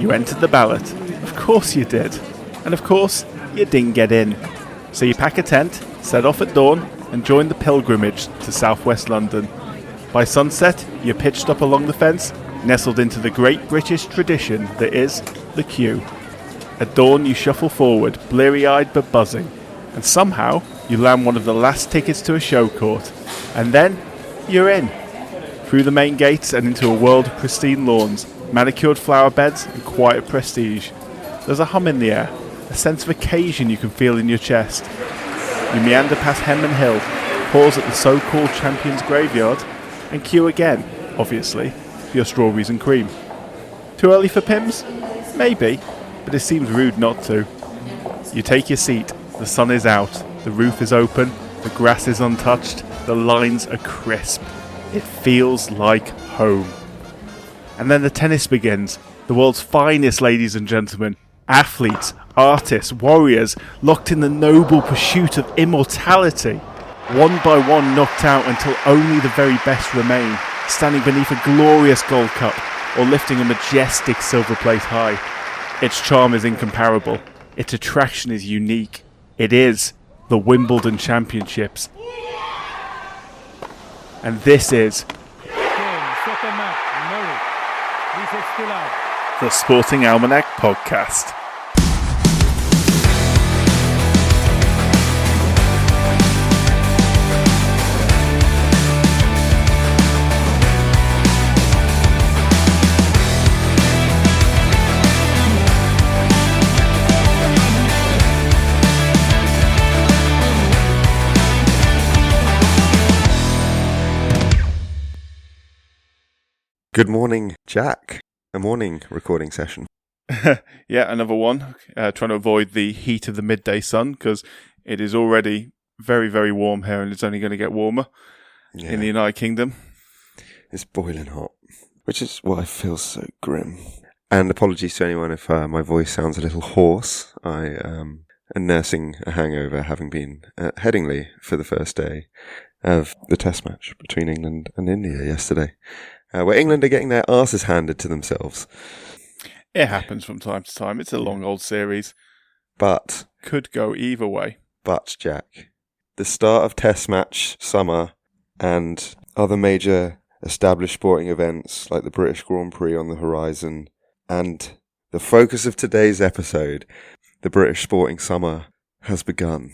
You entered the ballot. Of course you did. And of course, you didn't get in. So you pack a tent, set off at dawn, and join the pilgrimage to southwest London. By sunset, you're pitched up along the fence, nestled into the great British tradition that is the queue. At dawn, you shuffle forward, bleary-eyed but buzzing. And somehow, you land one of the last tickets to a show court. And then, you're in. Through the main gates and into a world of pristine lawns, manicured flower beds and quiet prestige. There's a hum in the air, a sense of occasion you can feel in your chest. You meander past Henman Hill, pause at the so-called Champions Graveyard, and queue again, obviously, for your strawberries and cream. Too early for Pimm's? Maybe, but it seems rude not to. You take your seat, the sun is out, the roof is open, the grass is untouched, the lines are crisp. It feels like home. And then the tennis begins. The world's finest, ladies and gentlemen. Athletes, artists, warriors, locked in the noble pursuit of immortality. One by one knocked out until only the very best remain, standing beneath a glorious gold cup or lifting a majestic silver plate high. Its charm is incomparable. Its attraction is unique. It is the Wimbledon Championships. And this is the Sporting Almanac Podcast. Good morning, Jack. A morning recording session. Yeah, another one. Trying to avoid the heat of the midday sun because it is already very, very warm here and it's only going to get warmer in the United Kingdom. It's boiling hot, which is why I feel so grim. And apologies to anyone if my voice sounds a little hoarse. I am nursing a hangover, having been at Headingley for the first day of the test match between England and India yesterday. Where England are getting their arses handed to themselves. It happens from time to time. It's a long old series. But could go either way. But, Jack, the start of test match summer and other major established sporting events like the British Grand Prix on the horizon, and the focus of today's episode, the British sporting summer, has begun.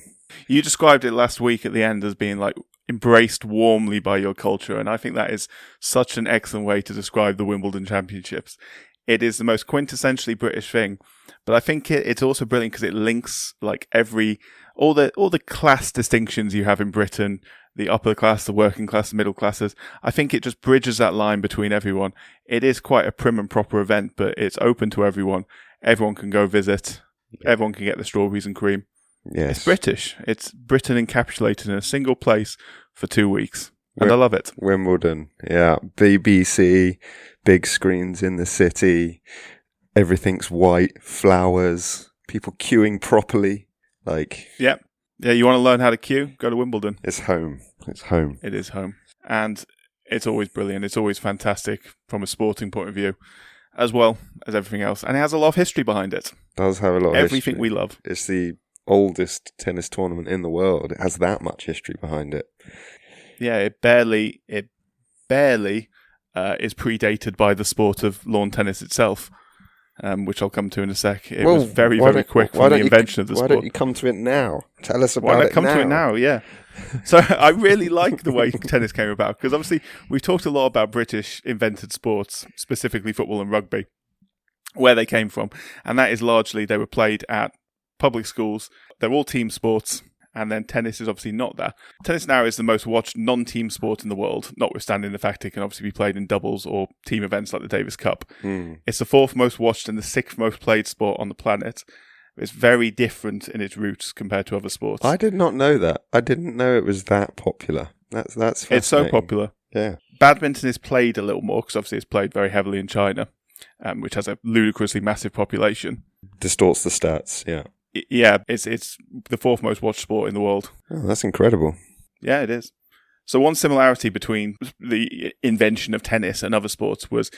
You described it last week at the end as being like embraced warmly by your culture, and I think that is such an excellent way to describe the Wimbledon Championships. It is the most quintessentially British thing, but I think it's also brilliant because it links like all the class distinctions you have in Britain, the upper class, the working class, the middle classes. I think it just bridges that line between everyone. It is quite a prim and proper event, but it's open to everyone. Everyone can go visit. Everyone can get the strawberries and cream. Yes. It's British. It's Britain encapsulated in a single place for 2 weeks. And I love it. Wimbledon, yeah. BBC, big screens in the city. Everything's white, flowers, people queuing properly. Yeah, you want to learn how to queue? Go to Wimbledon. It's home. It's home. It is home. And it's always brilliant. It's always fantastic from a sporting point of view, as well as everything else. And it has a lot of history behind it. Does have a lot of everything history. We love. It's the oldest tennis tournament in the world. It has that much history behind it. Yeah, it barely is predated by the sport of lawn tennis itself, which I'll come to in a sec. It was very, very quick from the invention of the sport. Why don't you come to it now? Tell us about it now. Why don't I come to it now, yeah. So I really like the way tennis came about, because obviously we've talked a lot about British invented sports, specifically football and rugby, where they came from. And that is largely they were played at public schools. They're all team sports. And then tennis is obviously not that. Tennis now is the most watched non-team sport in the world, notwithstanding the fact it can obviously be played in doubles or team events like the Davis Cup. It's the fourth most watched and the sixth most played sport on the planet. It's very different in its roots compared to other sports. I did not know that. I didn't know it was that popular. That's fascinating. It's so popular. Yeah. Badminton is played a little more because obviously it's played very heavily in China, which has a ludicrously massive population. Distorts the stats, yeah. Yeah, it's the fourth most watched sport in the world. Oh, that's incredible. Yeah, it is. So one similarity between the invention of tennis and other sports was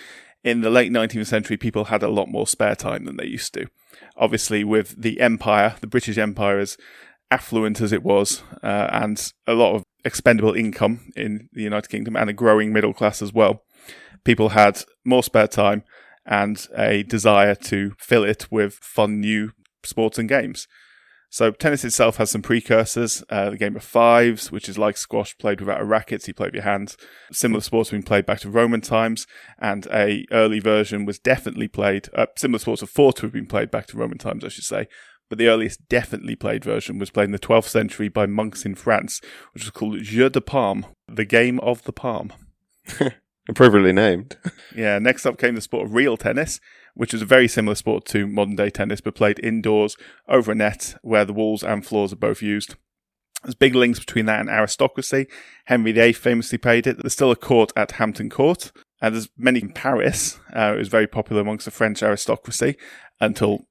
in the late 19th century, people had a lot more spare time than they used to. Obviously, with the empire, the British Empire, as affluent as it was, and a lot of expendable income in the United Kingdom and a growing middle class as well, people had more spare time and a desire to fill it with fun new sports and games. So tennis itself has some precursors. The game of fives, which is like squash played without a racket, so you play with your hands. Similar sports have been played back to Roman times, and a early version was definitely played. Similar sports of thought to have been played back to Roman times, I should say. But the earliest definitely played version was played in the 12th century by monks in France, which was called Jeu de Paume, the game of the palm. Appropriately named. Yeah, next up came the sport of real tennis, which is a very similar sport to modern-day tennis, but played indoors over a net where the walls and floors are both used. There's big links between that and aristocracy. Henry VIII famously played it. There's still a court at Hampton Court, and there's many in Paris. It was very popular amongst the French aristocracy until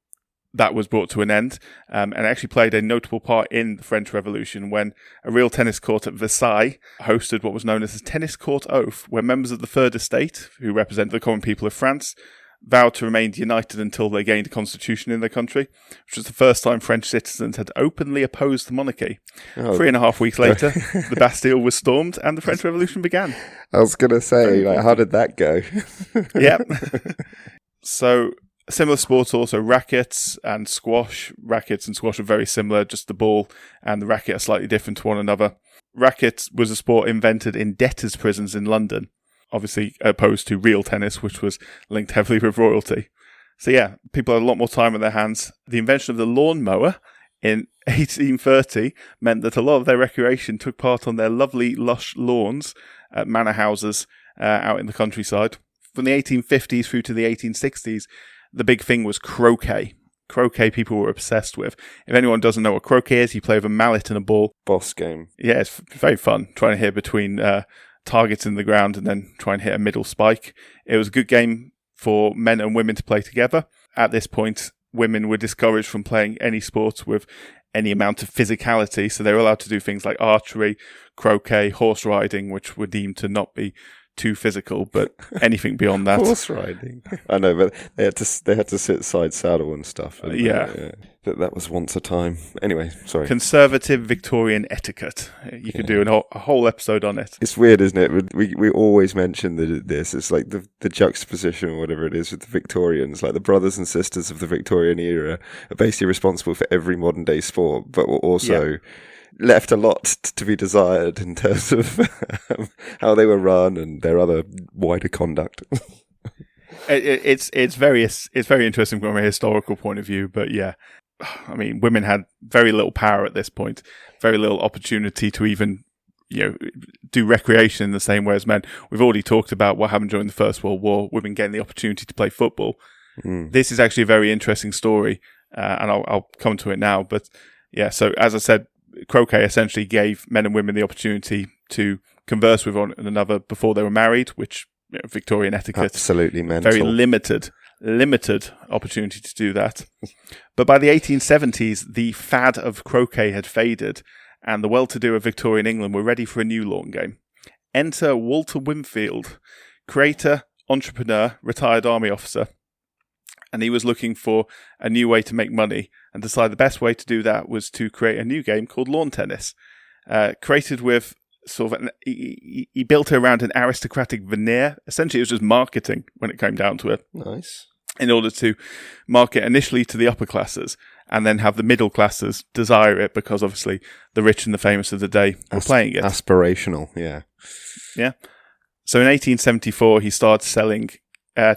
that was brought to an end, and actually played a notable part in the French Revolution when a real tennis court at Versailles hosted what was known as a tennis court oath, where members of the Third Estate, who represent the common people of France, vowed to remain united until they gained a constitution in their country, which was the first time French citizens had openly opposed the monarchy. 3.5 weeks later, the Bastille was stormed and the French Revolution began. I was going to say, how did that go? Yep. So, similar sports also, rackets and squash. Rackets and squash are very similar, just the ball and the racket are slightly different to one another. Racket was a sport invented in debtors' prisons in London, obviously opposed to real tennis, which was linked heavily with royalty. So yeah, people had a lot more time on their hands. The invention of the lawnmower in 1830 meant that a lot of their recreation took part on their lovely, lush lawns at manor houses out in the countryside. From the 1850s through to the 1860s, the big thing was croquet. Croquet people were obsessed with. If anyone doesn't know what croquet is, you play with a mallet and a ball. Boss game. Yeah, it's very fun, trying to hit between targets in the ground and then try and hit a middle spike. It was a good game for men and women to play together. At this point, women were discouraged from playing any sports with any amount of physicality, so they were allowed to do things like archery, croquet, horse riding, which were deemed to not be too physical, but anything beyond that. Horse riding. I know, but they had to sit side saddle and stuff. Yeah. That was once a time. Anyway, sorry. Conservative Victorian etiquette. You could do a whole episode on it. It's weird, isn't it? We always mention this. It's like the juxtaposition or whatever it is with the Victorians. Like the brothers and sisters of the Victorian era are basically responsible for every modern day sport, but were also left a lot to be desired in terms of how they were run and their other wider conduct. It's very interesting from a historical point of view, but yeah, I mean, women had very little power at this point, very little opportunity to even do recreation in the same way as men. We've already talked about what happened during the First World War, women getting the opportunity to play football. This is actually a very interesting story, and I'll come to it now. But yeah, so as I said, croquet essentially gave men and women the opportunity to converse with one another before they were married, which Victorian etiquette, absolutely mental. Very limited opportunity to do that. But by the 1870s, the fad of croquet had faded, and the well-to-do of Victorian England were ready for a new lawn game. Enter Walter Wingfield, creator, entrepreneur, retired army officer. And he was looking for a new way to make money and decided the best way to do that was to create a new game called lawn tennis. Created with he built it around an aristocratic veneer. Essentially, it was just marketing when it came down to it. Nice. In order to market initially to the upper classes and then have the middle classes desire it because obviously the rich and the famous of the day were playing it. Aspirational, yeah. Yeah. So in 1874, he started selling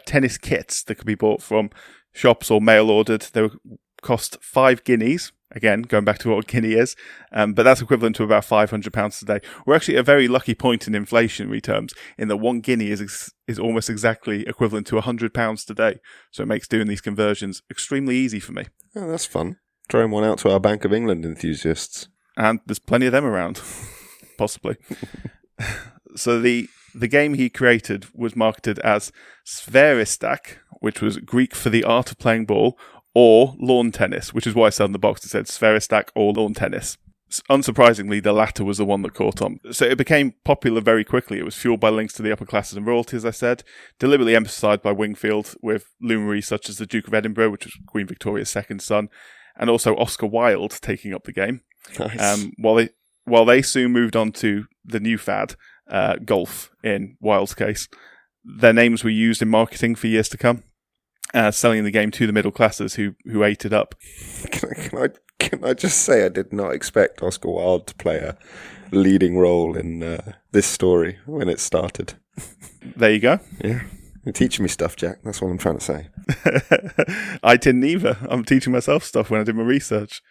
tennis kits that could be bought from shops or mail ordered. They would cost 5 guineas. Again, going back to what a guinea is, but that's equivalent to about £500 today. We're actually at a very lucky point in inflationary terms in that 1 guinea is almost exactly equivalent to £100 today. So it makes doing these conversions extremely easy for me. Oh, that's fun. Throwing one out to our Bank of England enthusiasts. And there's plenty of them around, possibly. So the game he created was marketed as Sfäristak, which was Greek for the art of playing ball, or lawn tennis, which is why I said on the box it said Sfäristak or lawn tennis. Unsurprisingly, the latter was the one that caught on. So it became popular very quickly. It was fueled by links to the upper classes and royalty, as I said, deliberately emphasised by Wingfield, with luminaries such as the Duke of Edinburgh, which was Queen Victoria's second son, and also Oscar Wilde taking up the game. Nice. While they soon moved on to the new fad, golf in Wilde's case. Their names were used in marketing for years to come, selling the game to the middle classes who ate it up. Can I just say I did not expect Oscar Wilde to play a leading role in this story when it started. There you go. Yeah. You're teaching me stuff, Jack. That's what I'm trying to say. I didn't either. I'm teaching myself stuff when I did my research.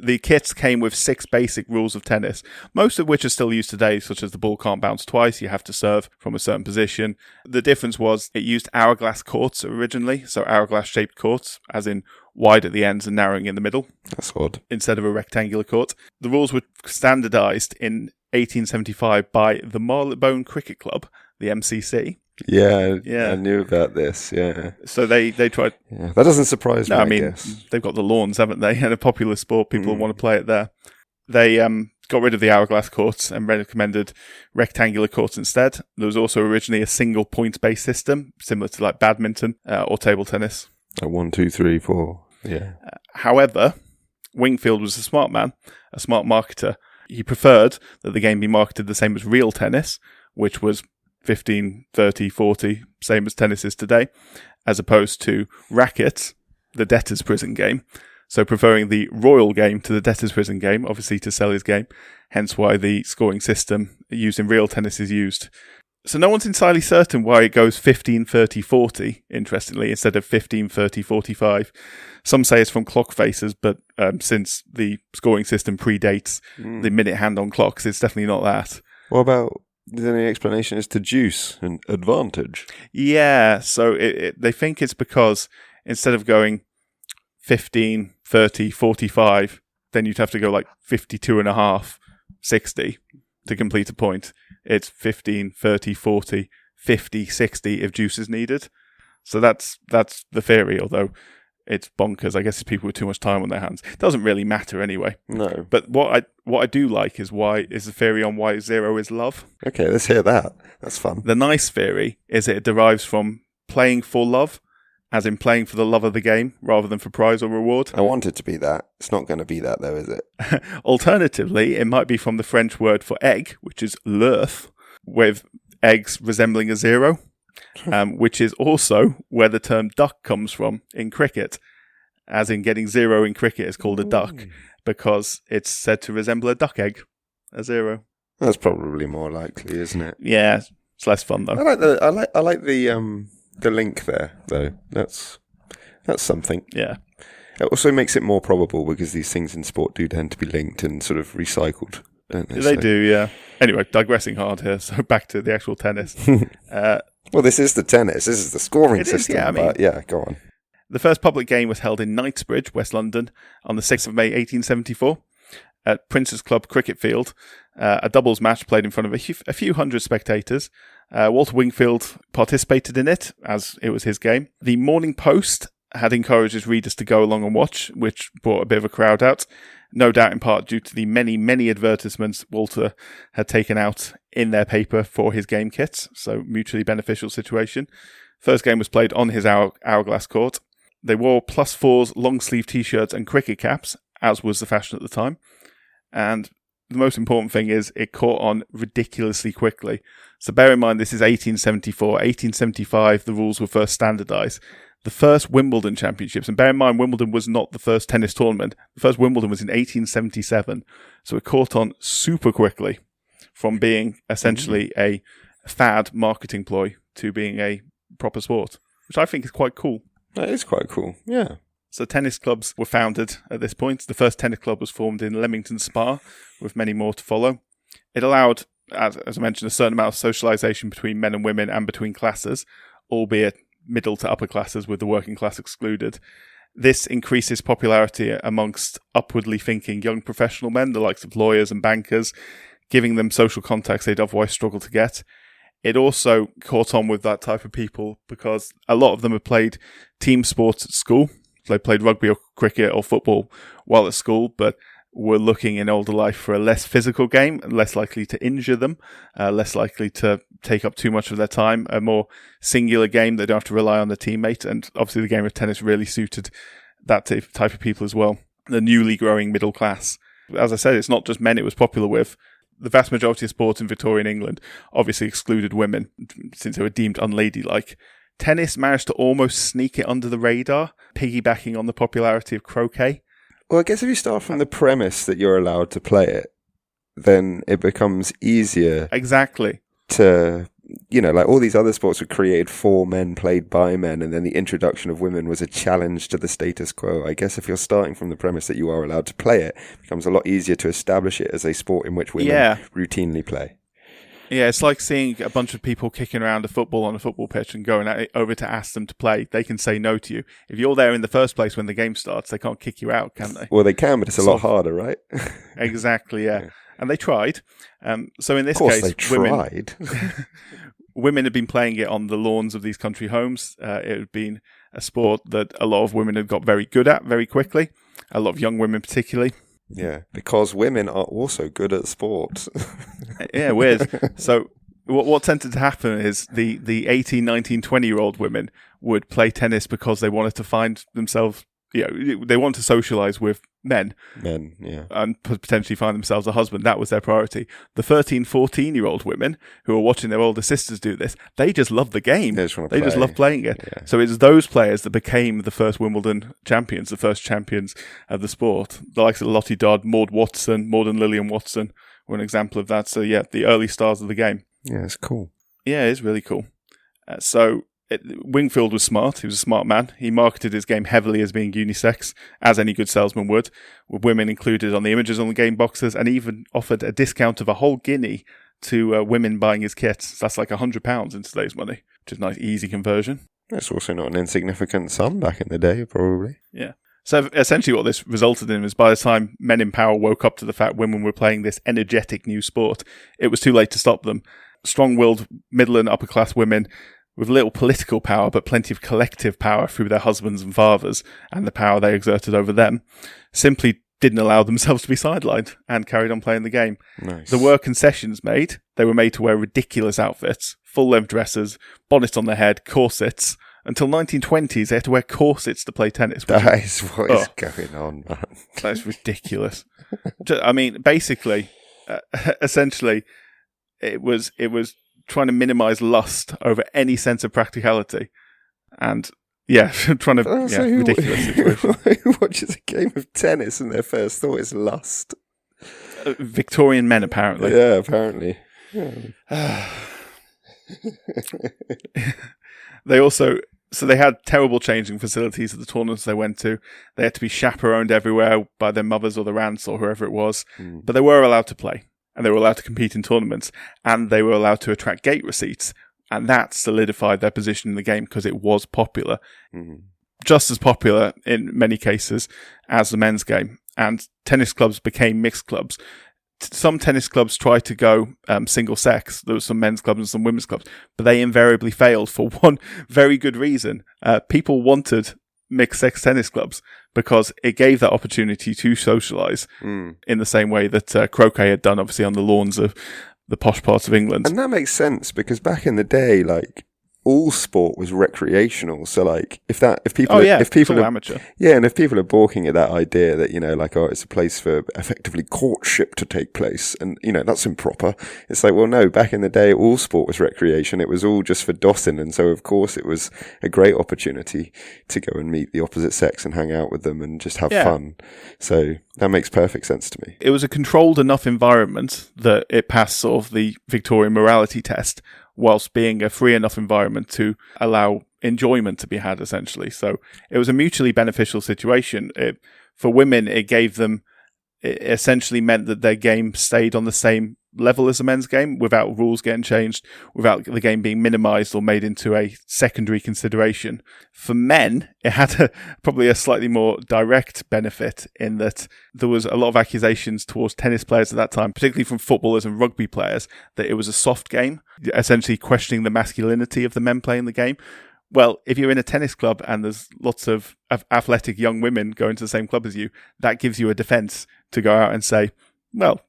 The kits came with 6 basic rules of tennis, most of which are still used today, such as the ball can't bounce twice, you have to serve from a certain position. The difference was it used hourglass courts originally, so hourglass-shaped courts, as in wide at the ends and narrowing in the middle. That's odd. Instead of a rectangular court. The rules were standardised in 1875 by the Marylebone Cricket Club, the MCC. Yeah, I knew about this, yeah. So they tried... Yeah, that doesn't surprise me, I guess. They've got the lawns, haven't they? And a popular sport, people want to play it there. They got rid of the hourglass courts and recommended rectangular courts instead. There was also originally a single point-based system, similar to like badminton or table tennis. 1, 2, 3, 4, yeah. However, Wingfield was a smart man, a smart marketer. He preferred that the game be marketed the same as real tennis, which was 15, 30, 40, same as tennis is today, as opposed to racket, the debtor's prison game. So preferring the royal game to the debtor's prison game, obviously to sell his game, hence why the scoring system used in real tennis is used. So no one's entirely certain why it goes 15, 30, 40, interestingly, instead of 15, 30, 45. Some say it's from clock faces, but since the scoring system predates the minute hand on clocks, it's definitely not that. What about... Then the explanation is to juice and advantage. Yeah, so they think it's because instead of going 15, 30, 45, then you'd have to go like 52 and a half, 60 to complete a point. It's 15, 30, 40, 50, 60 if juice is needed. So that's the theory, although it's bonkers. I guess it's people with too much time on their hands. It doesn't really matter anyway. No. But what I do like is the theory on why 0 is love. Okay, let's hear that. That's fun. The nice theory is it derives from playing for love, as in playing for the love of the game rather than for prize or reward. I want it to be that. It's not going to be that though, is it? Alternatively, it might be from the French word for egg, which is l'œuf, with eggs resembling a 0. Which is also where the term duck comes from in cricket, as in getting 0 in cricket is called a duck because it's said to resemble a duck egg, a 0. That's probably more likely, isn't it? Yeah, it's less fun though. I like the link there though. That's something. Yeah. It also makes it more probable because these things in sport do tend to be linked and sort of recycled, don't they? They do, yeah. Anyway, digressing hard here, so back to the actual tennis. Well, this is the tennis. This is the scoring system. Yeah, but go on. The first public game was held in Knightsbridge, West London, on the 6th of May 1874 at Prince's Club Cricket Field. A doubles match played in front of a few hundred spectators. Walter Wingfield participated in it, as it was his game. The Morning Post had encouraged his readers to go along and watch, which brought a bit of a crowd out. No doubt in part due to the many, many advertisements Walter had taken out in their paper for his game kits, so mutually beneficial situation. First game was played on his hourglass court. They wore +4s, long-sleeve T-shirts and cricket caps, as was the fashion at the time. And the most important thing is it caught on ridiculously quickly. So bear in mind, this is 1874. 1875, the rules were first standardised. The first Wimbledon championships, and bear in mind, Wimbledon was not the first tennis tournament. The first Wimbledon was in 1877. So it caught on super quickly from being essentially a fad marketing ploy to being a proper sport, which I think is quite cool. That is quite cool, yeah. So tennis clubs were founded at this point. The first tennis club was formed in Leamington Spa, with many more to follow. It allowed, as I mentioned, a certain amount of socialisation between men and women and between classes, albeit middle to upper classes with the working class excluded. This increases popularity amongst upwardly thinking young professional men, the likes of lawyers and bankers, giving them social contacts they'd otherwise struggle to get. It also caught on with that type of people because a lot of them have played team sports at school. They played rugby or cricket or football while at school, but were looking in older life for a less physical game, less likely to injure them, less likely to take up too much of their time, a more singular game. They don't have to rely on the teammate. And obviously the game of tennis really suited that type of people as well. The newly growing middle class. As I said, it's not just men it was popular with. The vast majority of sports in Victorian England obviously excluded women since they were deemed unladylike. Tennis managed to almost sneak it under the radar, piggybacking on the popularity of croquet. Well, I guess if you start from the premise that you're allowed to play it, then it becomes easier. Exactly. To, like all these other sports were created for men, played by men, and then the introduction of women was a challenge to the status quo. I guess if you're starting from the premise that you are allowed to play it, it becomes a lot easier to establish it as a sport in which women routinely play. Yeah, it's like seeing a bunch of people kicking around a football on a football pitch and going over to ask them to play. They can say no to you. If you're there in the first place when the game starts, they can't kick you out, can they? Well, they can, but it's a lot harder, right? Exactly, yeah. And they tried. So in this case, they tried. Women had been playing it on the lawns of these country homes. It had been a sport that a lot of women had got very good at very quickly. A lot of young women particularly. Yeah, because women are also good at sport. Yeah, weird. So what tended to happen is the 18, 19, 20-year-old women would play tennis because they wanted to find themselves, they want to socialise with men. Men, yeah. And potentially find themselves a husband. That was their priority. The 13, 14-year-old women who are watching their older sisters do this, they just love the game. They just love playing it. Yeah. So it's those players that became the first Wimbledon champions, the first champions of the sport. The likes of Lottie Dodd, Maud and Lillian Watson were an example of that. So yeah, the early stars of the game. Yeah, it's cool. Yeah, it is really cool. Wingfield was smart. He was a smart man. He marketed his game heavily as being unisex, as any good salesman would, with women included on the images on the game boxes, and even offered a discount of a whole guinea to women buying his kits. So that's like £100 in today's money, which is a nice, easy conversion. That's also not an insignificant sum back in the day, probably. Yeah. So essentially what this resulted in is by the time men in power woke up to the fact women were playing this energetic new sport, it was too late to stop them. Strong-willed middle and upper-class women with little political power, but plenty of collective power through their husbands and fathers and the power they exerted over them, simply didn't allow themselves to be sidelined and carried on playing the game. Nice. There were concessions made. They were made to wear ridiculous outfits, full-length dresses, bonnets on their head, corsets. Until 1920s, they had to wear corsets to play tennis. That is what is going on, man. That's ridiculous. I mean, basically, essentially, it was trying to minimize lust over any sense of practicality, and ridiculous situation. Who watches a game of tennis and their first thought is lust? Victorian men, apparently. Yeah, apparently. Yeah. They had terrible changing facilities at the tournaments they went to. They had to be chaperoned everywhere by their mothers or their aunts or whoever it was, but they were allowed to play. And they were allowed to compete in tournaments, and they were allowed to attract gate receipts, and that solidified their position in the game because it was popular. Mm-hmm. Just as popular in many cases as the men's game. And tennis clubs became mixed clubs. Some tennis clubs tried to go single sex. There were some men's clubs and some women's clubs, but they invariably failed for one very good reason. People wanted mixed-sex tennis clubs because it gave that opportunity to socialise in the same way that croquet had done, obviously, on the lawns of the posh parts of England. And that makes sense because back in the day, all sport was recreational. So if people are amateur. Yeah, and if people are balking at that idea that, it's a place for effectively courtship to take place and, that's improper. It's like, well, no, back in the day, all sport was recreation. It was all just for dossing. And so, of course, it was a great opportunity to go and meet the opposite sex and hang out with them and just have fun. So that makes perfect sense to me. It was a controlled enough environment that it passed sort of the Victorian morality test, whilst being a free enough environment to allow enjoyment to be had, essentially. So it was a mutually beneficial situation. For women, it essentially meant that their game stayed on the same level as the men's game without rules getting changed, without the game being minimised or made into a secondary consideration. For men, it had probably a slightly more direct benefit in that there was a lot of accusations towards tennis players at that time, particularly from footballers and rugby players, that it was a soft game, essentially questioning the masculinity of the men playing the game. Well, if you're in a tennis club and there's lots of athletic young women going to the same club as you, that gives you a defense to go out and say, well,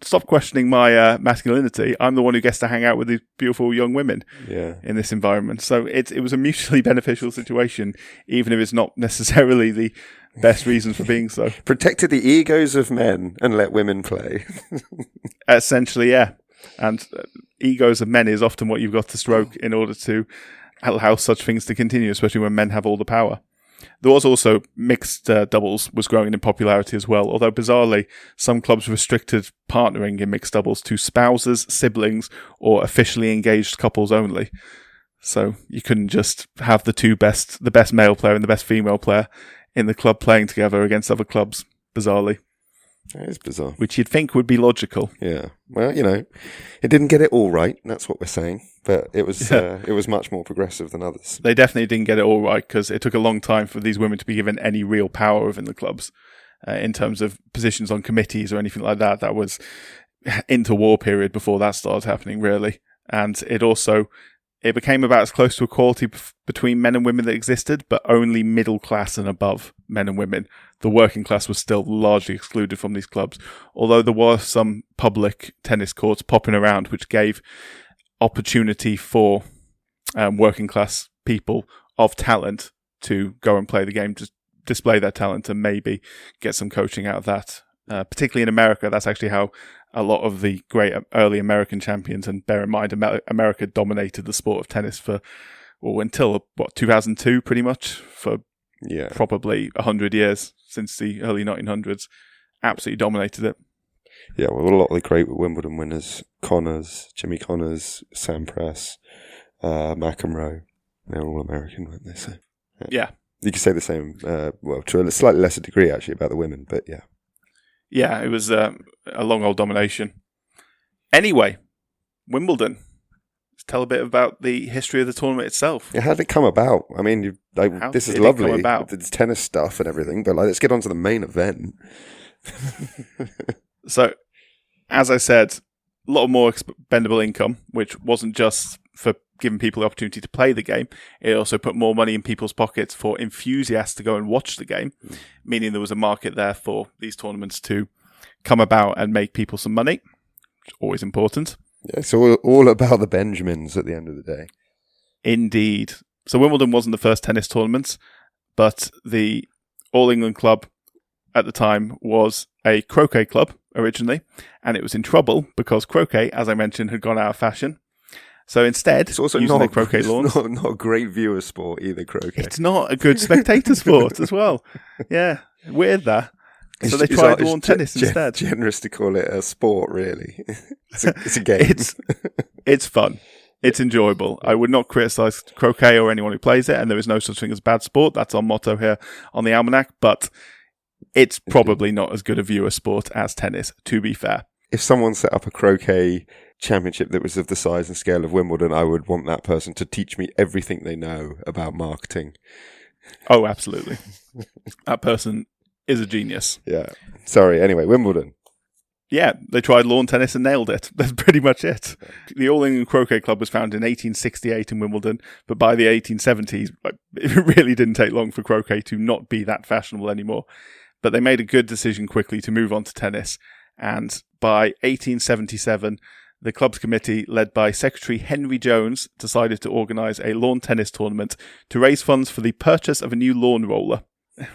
stop questioning my masculinity. I'm the one who gets to hang out with these beautiful young women in this environment. So it was a mutually beneficial situation, even if it's not necessarily the best reasons for being so. Protected the egos of men and let women play. Essentially, yeah. And egos of men is often what you've got to stroke in order to allow such things to continue, especially when men have all the power. There was also mixed doubles was growing in popularity as well, although bizarrely, some clubs restricted partnering in mixed doubles to spouses, siblings, or officially engaged couples only. So you couldn't just have the best male player and the best female player in the club playing together against other clubs, bizarrely. That is bizarre. Which you'd think would be logical. Yeah. Well, it didn't get it all right, that's what we're saying. But it was much more progressive than others. They definitely didn't get it all right because it took a long time for these women to be given any real power within the clubs in terms of positions on committees or anything like that. That was interwar period before that started happening, really. And it became about as close to equality between men and women that existed, but only middle class and above men and women. The working class was still largely excluded from these clubs, although there were some public tennis courts popping around which gave opportunity for working class people of talent to go and play the game, to display their talent and maybe get some coaching out of that. Particularly in America, that's actually how a lot of the great early American champions, and bear in mind, America dominated the sport of tennis until 2002, pretty much, for probably 100 years, since the early 1900s. Absolutely dominated it. Yeah, well, a lot of the great Wimbledon winners, Jimmy Connors, Sampras, McEnroe, they're all American, weren't they? So, yeah. You could say the same, to a slightly lesser degree, actually, about the women, but yeah. Yeah, it was a long old domination. Anyway, Wimbledon. Let's tell a bit about the history of the tournament itself. Yeah, how did it come about? I mean, this is lovely. It's tennis stuff and everything, but let's get on to the main event. So, as I said, a lot more expendable income, which wasn't just for giving people the opportunity to play the game. It also put more money in people's pockets for enthusiasts to go and watch the game, meaning there was a market there for these tournaments to come about and make people some money, which is always important. Yeah, it's all about the Benjamins at the end of the day. Indeed. So Wimbledon wasn't the first tennis tournament, but the All England club at the time was a croquet club originally, and it was in trouble because croquet, as I mentioned, had gone out of fashion. So instead, it's also using the croquet lawns. Not a great viewer sport either, croquet. It's not a good spectator sport as well. Yeah, weird that. So they tried lawn tennis instead. Generous to call it a sport, really. It's a game. It's fun. It's enjoyable. I would not criticise croquet or anyone who plays it, and there is no such thing as bad sport. That's our motto here on the Almanac, but it's probably not as good a viewer sport as tennis, to be fair. If someone set up a croquet championship that was of the size and scale of Wimbledon, I would want that person to teach me everything they know about marketing. Oh, absolutely. That person is a genius. Yeah. Sorry. Anyway, Wimbledon. Yeah, they tried lawn tennis and nailed it. That's pretty much it. The All England Croquet Club was founded in 1868 in Wimbledon, but by the 1870s, it really didn't take long for croquet to not be that fashionable anymore. But they made a good decision quickly to move on to tennis, and by 1877, the club's committee, led by Secretary Henry Jones, decided to organise a lawn tennis tournament to raise funds for the purchase of a new lawn roller,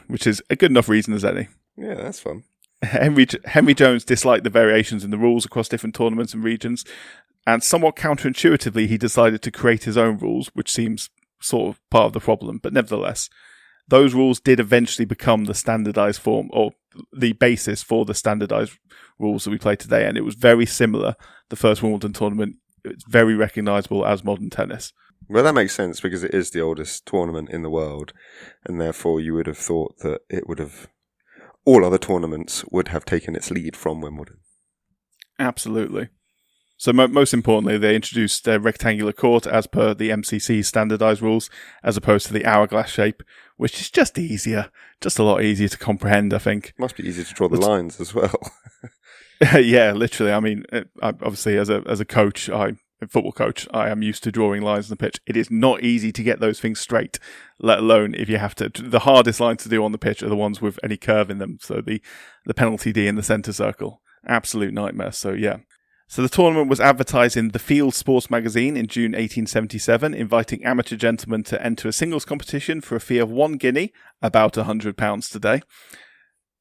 which is a good enough reason as any. Yeah, that's fun. Henry Jones disliked the variations in the rules across different tournaments and regions, and somewhat counterintuitively, he decided to create his own rules, which seems sort of part of the problem, but nevertheless, those rules did eventually become the standardised form, or the basis for the standardised rules that we play today, and it was very similar. The first Wimbledon tournament, it's very recognisable as modern tennis. Well, that makes sense because it is the oldest tournament in the world, and therefore you would have thought that all other tournaments would have taken its lead from Wimbledon. Absolutely. So most importantly, they introduced a rectangular court as per the MCC's standardised rules, as opposed to the hourglass shape, which is just easier, just a lot easier to comprehend, I think. Must be easier to draw the lines as well. Yeah, literally. I mean, obviously, as a coach, I a football coach, I am used to drawing lines on the pitch. It is not easy to get those things straight, let alone if you have to. The hardest lines to do on the pitch are the ones with any curve in them. So the penalty D in the centre circle. Absolute nightmare. So yeah. So the tournament was advertised in the Field Sports magazine in June 1877, inviting amateur gentlemen to enter a singles competition for a fee of £1 about £100 today,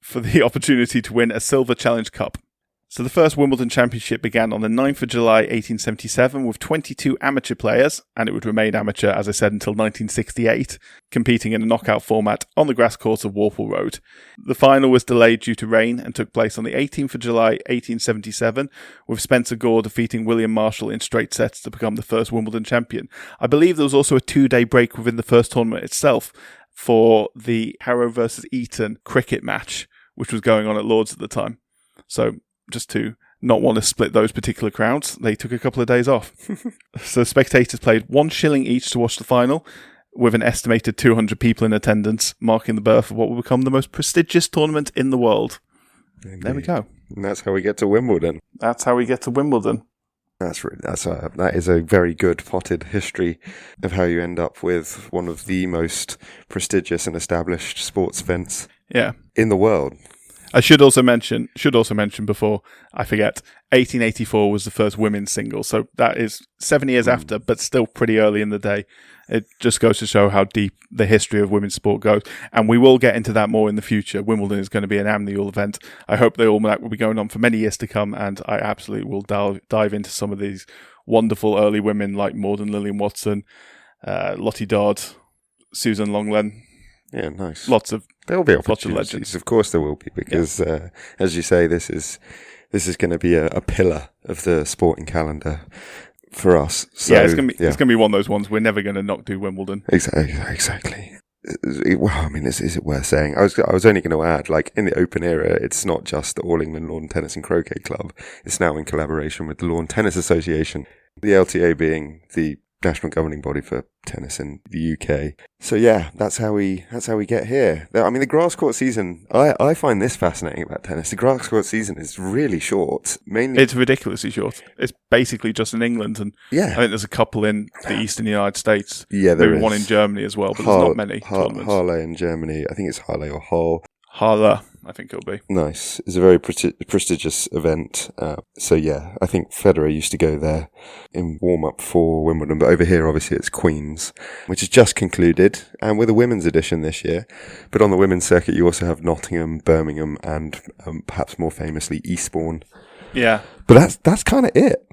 for the opportunity to win a Silver Challenge Cup. So the first Wimbledon Championship began on the 9th of July 1877 with 22 amateur players, and it would remain amateur, as I said, until 1968, competing in a knockout format on the grass courts of Warple Road. The final was delayed due to rain and took place on the 18th of July 1877, with Spencer Gore defeating William Marshall in straight sets to become the first Wimbledon champion. I believe there was also a 2-day break within the first tournament itself for the Harrow versus Eton cricket match, which was going on at Lord's at the time. So just to not want to split those particular crowds, they took a couple of days off. So spectators paid £1 each to watch the final, with an estimated 200 people in attendance, marking the birth of what will become the most prestigious tournament in the world. Indeed. There we go. And that's how we get to Wimbledon. That is a very good potted history of how you end up with one of the most prestigious and established sports events in the world. I should also mention before I forget, 1884 was the first women's single, so that is 7 years after, but still pretty early in the day. It just goes to show how deep the history of women's sport goes, and we will get into that more in the future. Wimbledon is going to be an annual event. I hope the Almanac will be going on for many years to come, and I absolutely will dive into some of these wonderful early women like Maud Lillian Watson, Lottie Dodd, Susan Longlen. Yeah, nice. There will be opportunities. Of course there will be, because as you say, this is going to be a pillar of the sporting calendar for us. So, it's going to be one of those ones we're never going to not do Wimbledon. Exactly. Well, I mean, is it worth saying? I was only going to add, like, in the Open era, it's not just the All England Lawn Tennis and Croquet Club. It's now in collaboration with the Lawn Tennis Association, the LTA being the national governing body for tennis in the UK. So yeah, that's how we get here. I mean, the grass court season, I find this fascinating about tennis. The grass court season is really short. Mainly, it's ridiculously short. It's basically just in England, and I think there's a couple in the eastern United States. Yeah, there is one in Germany as well, but there's not many tournaments. Halle in Germany. I think it's Halle or Hull. Halle, I think it'll be. Nice. It's a very prestigious event. So yeah, I think Federer used to go there in warm-up for Wimbledon, but over here, obviously, it's Queen's, which is just concluded, and with a women's edition this year. But on the women's circuit, you also have Nottingham, Birmingham, and perhaps more famously, Eastbourne. Yeah. But that's kind of it.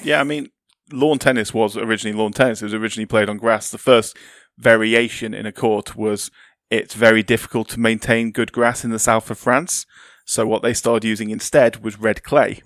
Yeah, I mean, lawn tennis was originally lawn tennis. It was originally played on grass. The first variation in a court was it's very difficult to maintain good grass in the south of France. So what they started using instead was red clay,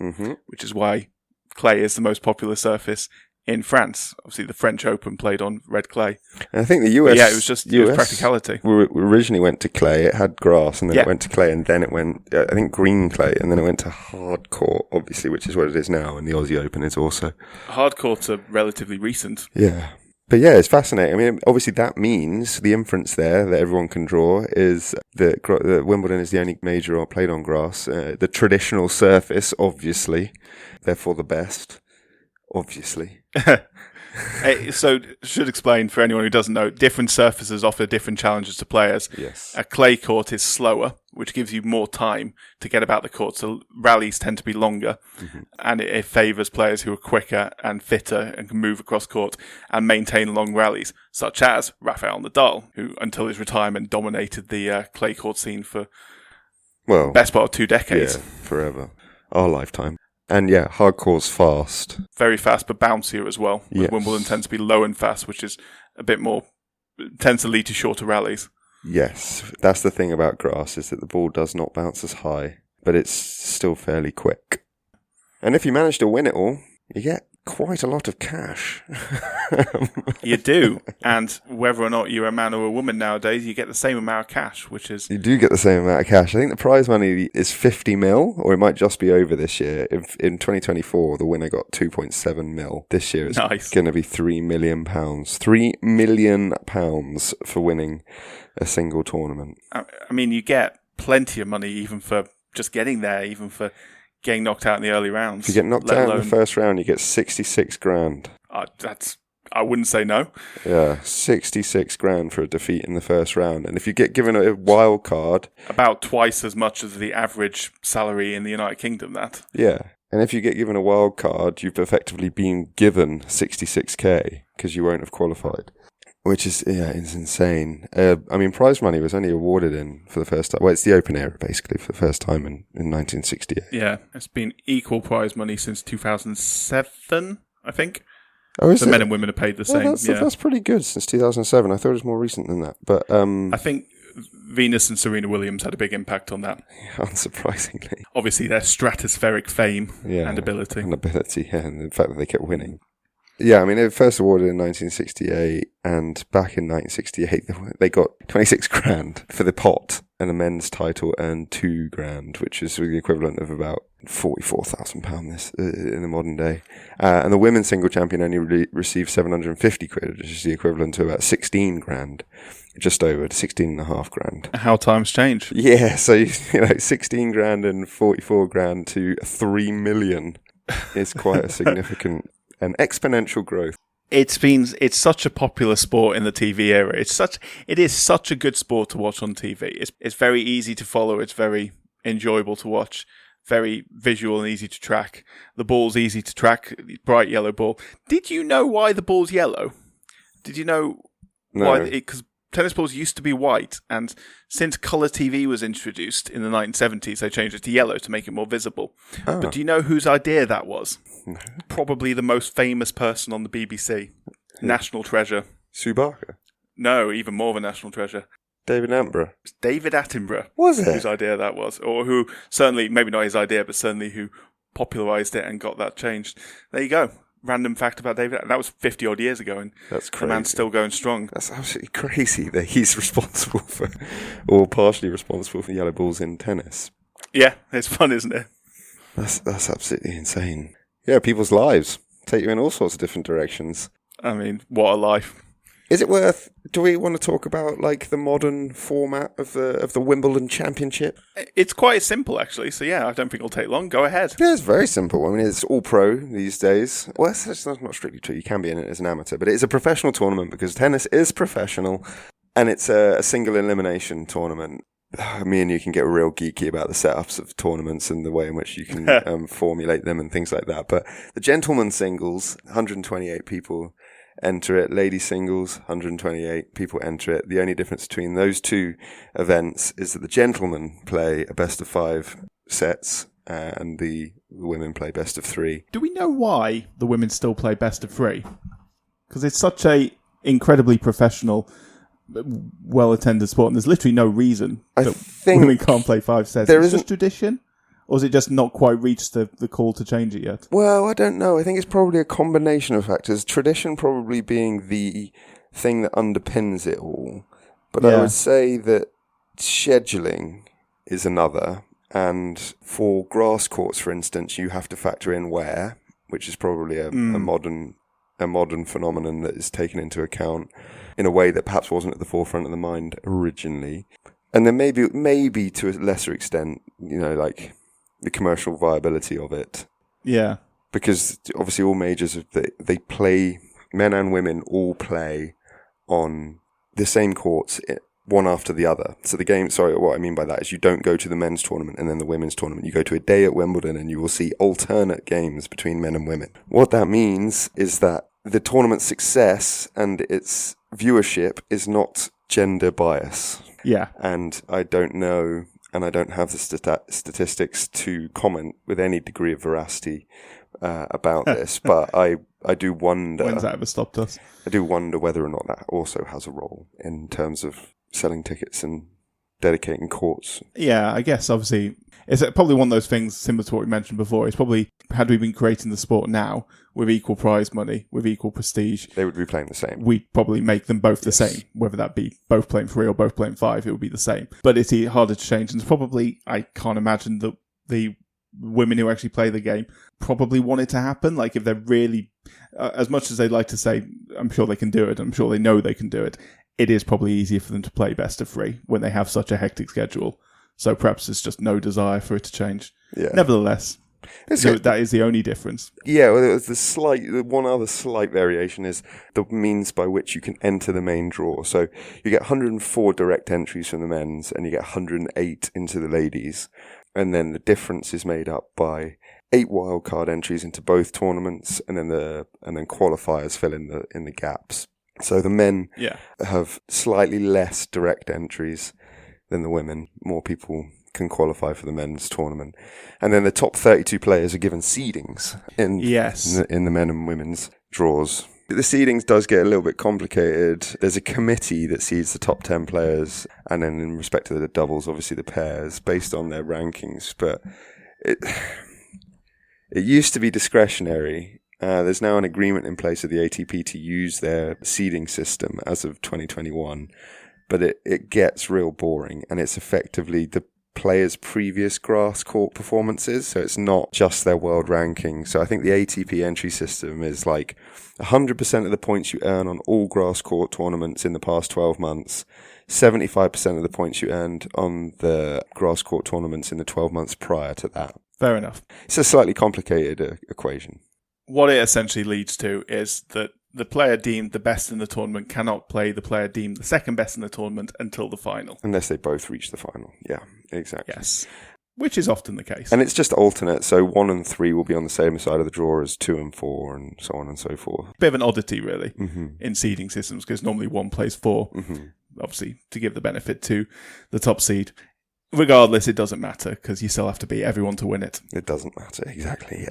which is why clay is the most popular surface in France. Obviously, the French Open played on red clay. And I think the US... it was practicality. We originally went to clay. It had grass, and then it went to clay, and then it went, I think, green clay, and then it went to hard court, obviously, which is what it is now, and the Aussie Open is also. Hard courts are relatively recent. Yeah. But yeah, it's fascinating. I mean, obviously that means the inference there that everyone can draw is that Wimbledon is the only major played on grass. The traditional surface, obviously, therefore the best, obviously. So, should explain for anyone who doesn't know, different surfaces offer different challenges to players. Yes. A clay court is slower, which gives you more time to get about the court, so rallies tend to be longer, and it favours players who are quicker and fitter and can move across court and maintain long rallies, such as Rafael Nadal, who until his retirement dominated the clay court scene for the best part of 2 decades. Yeah, forever. Our lifetime. And yeah, hardcore's fast. Very fast, but bouncier as well. Yes. Wimbledon tends to be low and fast, which is a bit more, tends to lead to shorter rallies. Yes, that's the thing about grass, is that the ball does not bounce as high, but it's still fairly quick. And if you manage to win it all, you get quite a lot of cash. You do. And whether or not you're a man or a woman nowadays, you get the same amount of cash, which is... You do get the same amount of cash. I think the prize money is 50 mil, or it might just be over this year. In 2024, the winner got 2.7 mil. This year it's going to be £3 million. £3 million for winning a single tournament. I mean, you get plenty of money even for just getting there, even for getting knocked out in the early rounds. If you get knocked out in the first round, you get 66 grand. I wouldn't say no. Yeah, 66 grand for a defeat in the first round. And if you get given a wild card... About twice as much as the average salary in the United Kingdom, that. Yeah. And if you get given a wild card, you've effectively been given 66k because you won't have qualified. Which is, it's insane. I mean, prize money was only awarded for the first time. Well, it's the open era, basically, for the first time in 1968. Yeah, it's been equal prize money since 2007, I think. Oh, is it? Men and women are paid the same. That's pretty good since 2007. I thought it was more recent than that. But I think Venus and Serena Williams had a big impact on that. Unsurprisingly. Obviously, their stratospheric fame and ability. And the fact that they kept winning. Yeah, I mean, it was first awarded in 1968, and back in 1968, they got 26 grand for the pot, and the men's title earned 2 grand, which is the equivalent of about £44,000 in the modern day. And the women's single champion only received 750 quid, which is the equivalent to about 16 grand, just over 16.5 grand. How times change. Yeah, so, 16 grand and 44 grand to 3 million is quite a significant... and exponential growth. It's such a popular sport in the TV era. It is such a good sport to watch on TV. It's very easy to follow. It's very enjoyable to watch. Very visual and easy to track. The ball's easy to track. Bright yellow ball. Did you know why the ball's yellow? Did you know why? Because tennis balls used to be white, and since colour TV was introduced in the 1970s, they changed it to yellow to make it more visible. Oh. But do you know whose idea that was? Probably the most famous person on the BBC. National treasure. Sue Barker? No, even more of a national treasure. David Attenborough? David Attenborough. Was it? Whose idea that was. Or who, certainly, maybe not his idea, but certainly who popularised it and got that changed. There you go. Random fact about David. That was 50 odd years ago, and that's crazy. The man's still going strong. That's absolutely crazy that he's responsible for, or partially responsible for yellow balls in tennis. Yeah, it's fun, isn't it? That's absolutely insane. Yeah, people's lives take you in all sorts of different directions. I mean, what a life. Is it worth... Do we want to talk about the modern format of the Wimbledon Championship? It's quite simple, actually. So yeah, I don't think it'll take long. Go ahead. Yeah, it's very simple. I mean, it's all pro these days. Well, that's not strictly true. You can be in it as an amateur, but it's a professional tournament because tennis is professional, and it's a single elimination tournament. Me and you can get real geeky about the setups of tournaments and the way in which you can formulate them and things like that. But the gentlemen's singles, 128 people enter it. Ladies singles, 128 people enter it. The only difference between those two events is that the gentlemen play a best of 5 sets and the women play best of 3. Do we know why the women still play best of 3? Because it's such a incredibly professional, well-attended sport, and there's literally no reason that women can't play 5 sets. It's just tradition? Or has it just not quite reached the call to change it yet? Well, I don't know. I think it's probably a combination of factors. Tradition probably being the thing that underpins it all. But I would say that scheduling is another. And for grass courts, for instance, you have to factor in wear, which is probably a modern phenomenon that is taken into account in a way that perhaps wasn't at the forefront of the mind originally. And then maybe to a lesser extent, the commercial viability of it. Yeah. Because obviously all majors, they play, men and women all play on the same courts, one after the other. So what I mean by that is you don't go to the men's tournament and then the women's tournament. You go to a day at Wimbledon and you will see alternate games between men and women. What that means is that the tournament's success and its viewership is not gender bias. Yeah. And I don't know... and I don't have the statistics to comment with any degree of veracity about this, but I do wonder... When's that ever stopped us? I do wonder whether or not that also has a role in terms of selling tickets and dedicating courts. Yeah, I guess, obviously, it's probably one of those things similar to what we mentioned before. It's probably, had we been creating the sport now with equal prize money, with equal prestige... They would be playing the same. We'd probably make them both the same. Whether that be both playing 3 or both playing 5, it would be the same. But it's harder to change. And it's probably, I can't imagine that the women who actually play the game probably want it to happen. Like, if they're really... as much as they'd like to say, I'm sure they can do it, I'm sure they know they can do it, it is probably easier for them to play best of 3 when they have such a hectic schedule. So perhaps there's just no desire for it to change. Yeah. Nevertheless, So that is the only difference. Yeah, well, one other slight variation is the means by which you can enter the main draw. So you get 104 direct entries from the men's and you get 108 into the ladies. And then the difference is made up by 8 wildcard entries into both tournaments, and then qualifiers fill in the gaps. So the men have slightly less direct entries than the women. More people can qualify for the men's tournament. And then the top 32 players are given seedings in the men and women's draws. The seedings does get a little bit complicated. There's a committee that seeds the top 10 players, and then in respect to the doubles, obviously the pairs, based on their rankings. But it used to be discretionary. There's now an agreement in place with the ATP to use their seeding system as of 2021, but it gets real boring, and it's effectively the players' previous grass court performances, so it's not just their world ranking. So I think the ATP entry system is like 100% of the points you earn on all grass court tournaments in the past 12 months, 75% of the points you earned on the grass court tournaments in the 12 months prior to that. Fair enough. It's a slightly complicated equation. What it essentially leads to is that the player deemed the best in the tournament cannot play the player deemed the second best in the tournament until the final. Unless they both reach the final. Yeah, exactly. Yes. Which is often the case. And it's just alternate, so 1 and 3 will be on the same side of the draw as 2 and 4, and so on and so forth. Bit of an oddity, really, in seeding systems, because normally 1 plays 4, obviously, to give the benefit to the top seed. Regardless, it doesn't matter, because you still have to beat everyone to win it. It doesn't matter, exactly.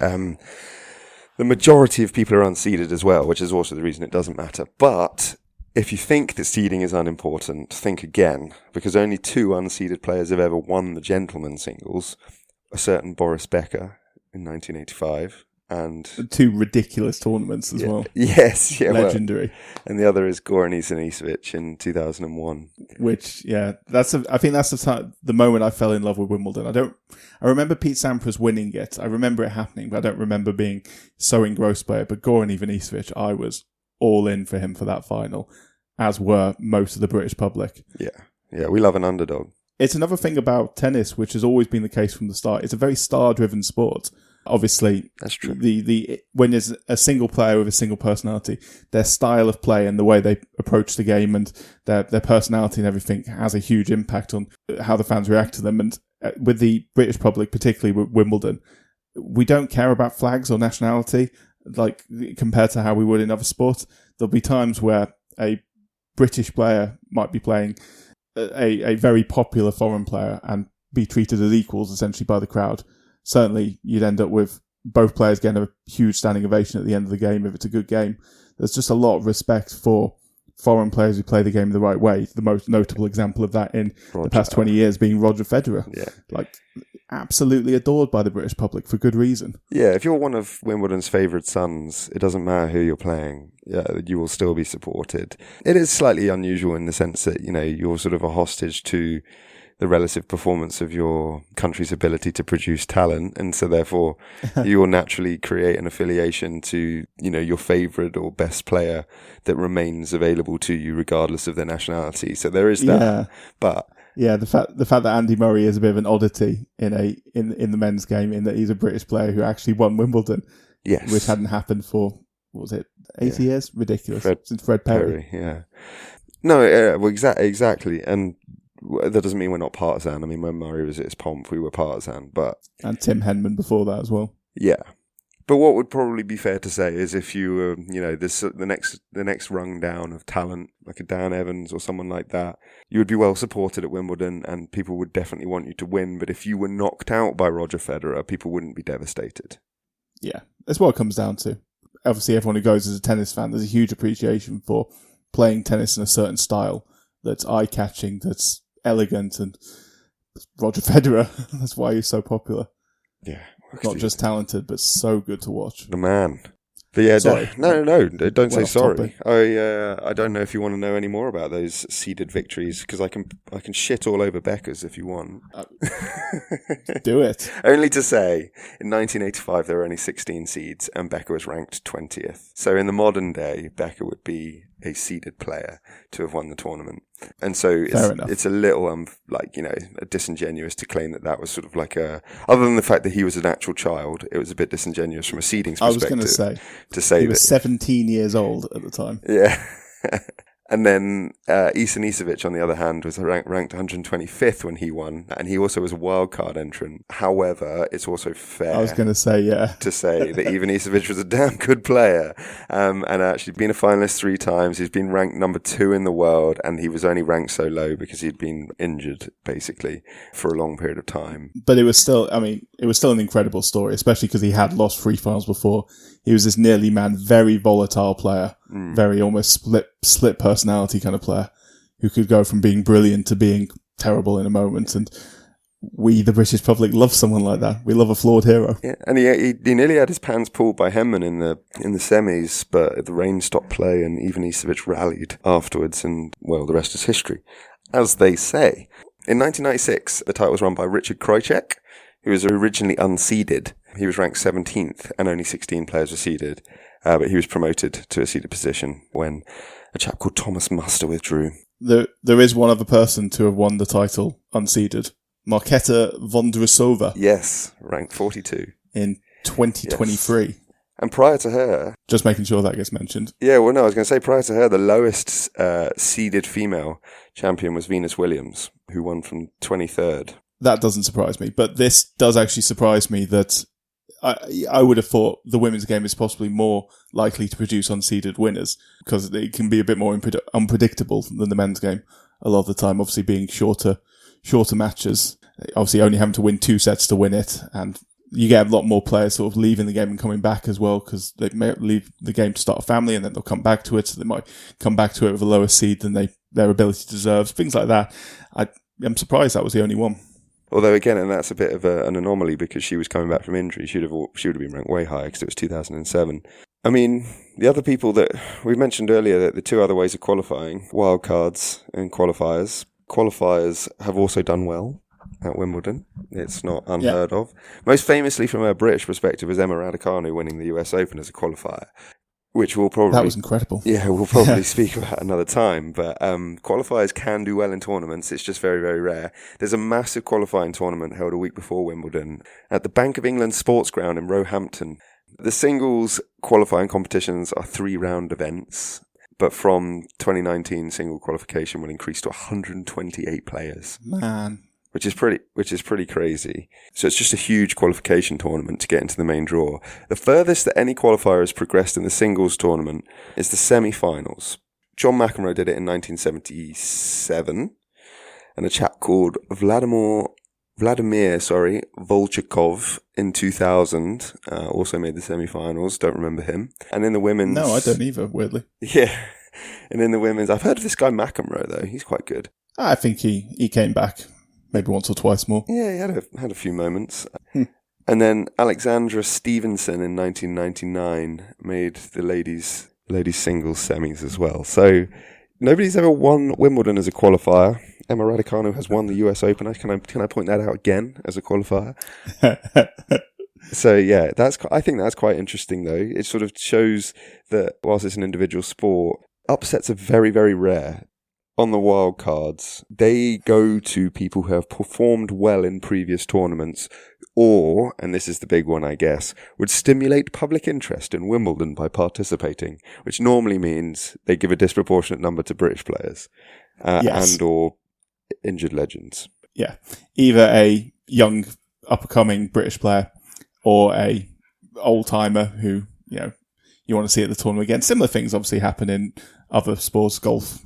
The majority of people are unseeded as well, which is also the reason it doesn't matter. But if you think that seeding is unimportant, think again, because only 2 unseeded players have ever won the gentlemen's singles, a certain Boris Becker in 1985, and 2 ridiculous tournaments as well. Yes, yeah, legendary. Well, and the other is Goran Ivanisevic in 2001. Which, I think that's the moment I fell in love with Wimbledon. I remember Pete Sampras winning it. I remember it happening, but I don't remember being so engrossed by it. But Goran Ivanisevic, I was all in for him for that final, as were most of the British public. Yeah, we love an underdog. It's another thing about tennis, which has always been the case from the start. It's a very star-driven sport. Obviously, that's true. When there's a single player with a single personality, their style of play and the way they approach the game and their personality and everything has a huge impact on how the fans react to them. And with the British public, particularly with Wimbledon, we don't care about flags or nationality, like compared to how we would in other sports. There'll be times where a British player might be playing a very popular foreign player and be treated as equals essentially by the crowd. Certainly, you'd end up with both players getting a huge standing ovation at the end of the game if it's a good game. There's just a lot of respect for foreign players who play the game the right way. The most notable example of that in the past 20 years being Roger Federer. Yeah. Absolutely adored by the British public for good reason. Yeah, if you're one of Wimbledon's favourite sons, it doesn't matter who you're playing, you will still be supported. It is slightly unusual in the sense that, you're sort of a hostage to the relative performance of your country's ability to produce talent, and so therefore you will naturally create an affiliation to your favourite or best player that remains available to you regardless of their nationality. So there is that. But the fact that Andy Murray is a bit of an oddity in the men's game, in that he's a British player who actually won Wimbledon, which hadn't happened for 80 years, ridiculous, since Fred Perry. Yeah, no, well, exactly, and that doesn't mean we're not partisan. I mean, when Murray was at his pomp, we were partisan, and Tim Henman before that as well. Yeah, but what would probably be fair to say is if you were, the next rung down of talent, like a Dan Evans or someone like that, you would be well supported at Wimbledon, and people would definitely want you to win. But if you were knocked out by Roger Federer, people wouldn't be devastated. Yeah, that's what it comes down to. Obviously, everyone who goes as a tennis fan, there's a huge appreciation for playing tennis in a certain style that's eye-catching, that's elegant, and Roger Federer, that's why he's so popular. Yeah. Not just talented, but so good to watch. The man. But yeah, sorry. No, don't say sorry. I don't know if you want to know any more about those seeded victories, because I can shit all over Becker's if you want. Do it. Only to say, in 1985 there were only 16 seeds, and Becker was ranked 20th. So in the modern day, Becker would be a seeded player to have won the tournament. And so it's a little, disingenuous to claim that was sort of like other than the fact that he was an actual child, it was a bit disingenuous from a seedings perspective. I was going to say he was 17 years old at the time. Yeah. And then Isan Isevic, on the other hand, was ranked 125th when he won, and he also was a wildcard entrant. However, it's also fair to say that even Isevic was a damn good player, and actually been a finalist 3 times. He's been ranked number 2 in the world, and he was only ranked so low because he'd been injured, basically, for a long period of time. But it was still an incredible story, especially because he had lost 3 finals before. He was this nearly man, very volatile player, very almost split personality kind of player who could go from being brilliant to being terrible in a moment. And we, the British public, love someone like that. We love a flawed hero. Yeah, and he nearly had his pants pulled by Henman in the semis, but the rain stopped play, and even Isevic rallied afterwards, and well, the rest is history, as they say. In 1996, the title was won by Richard Krojcik, who was originally unseeded. He was ranked 17th, and only 16 players were seeded, but he was promoted to a seeded position when a chap called Thomas Muster withdrew. There is one other person to have won the title unseeded. Marketa Vondrousova. Yes, ranked 42. In 2023. Yes. And prior to her... Just making sure that gets mentioned. Yeah, well, no, I was going to say prior to her, the lowest seeded female champion was Venus Williams, who won from 23rd. That doesn't surprise me, but this does actually surprise me that I would have thought the women's game is possibly more likely to produce unseeded winners because it can be a bit more unpredictable than the men's game a lot of the time, obviously being shorter matches, obviously only having to win 2 sets to win it, and you get a lot more players sort of leaving the game and coming back as well because they may leave the game to start a family and then they'll come back to it, so they might come back to it with a lower seed than their ability deserves, things like that. I'm surprised that was the only one. Although, again, and that's a bit of an anomaly because she was coming back from injury. She would have been ranked way higher because it was 2007. I mean, the other people that we mentioned earlier, that the 2 other ways of qualifying, wildcards and qualifiers. Qualifiers have also done well at Wimbledon. It's not unheard of. Most famously, from a British perspective, is Emma Raducanu winning the US Open as a qualifier. Which we'll probably... That was incredible. Yeah, we'll probably speak about another time. But qualifiers can do well in tournaments. It's just very, very rare. There's a massive qualifying tournament held a week before Wimbledon at the Bank of England Sports Ground in Roehampton. The singles qualifying competitions are 3-round events. But from 2019, single qualification will increase to 128 players. Man. Which is pretty crazy. So it's just a huge qualification tournament to get into the main draw. The furthest that any qualifier has progressed in the singles tournament is the semi-finals. John McEnroe did it in 1977, and a chap called Vladimir Volchakov in 2000 also made the semi-finals. Don't remember him. And in the women's... No, I don't either, weirdly. Yeah. And in the women's... I've heard of this guy McEnroe, though. He's quite good. I think he came back. Maybe once or twice more. Yeah, he had a few moments. And then Alexandra Stevenson in 1999 made the ladies singles semis as well. So nobody's ever won Wimbledon as a qualifier. Emma Raducanu has won the US Open. Can I point that out again as a qualifier? So yeah, I think that's quite interesting though. It sort of shows that whilst it's an individual sport, upsets are very, very rare. On the wild cards, they go to people who have performed well in previous tournaments or, and this is the big one I guess, would stimulate public interest in Wimbledon by participating, which normally means they give a disproportionate number to British players and or injured legends. Yeah, either a young up-and-coming British player or a old-timer who, you want to see at the tournament again. Similar things obviously happen in other sports, golf.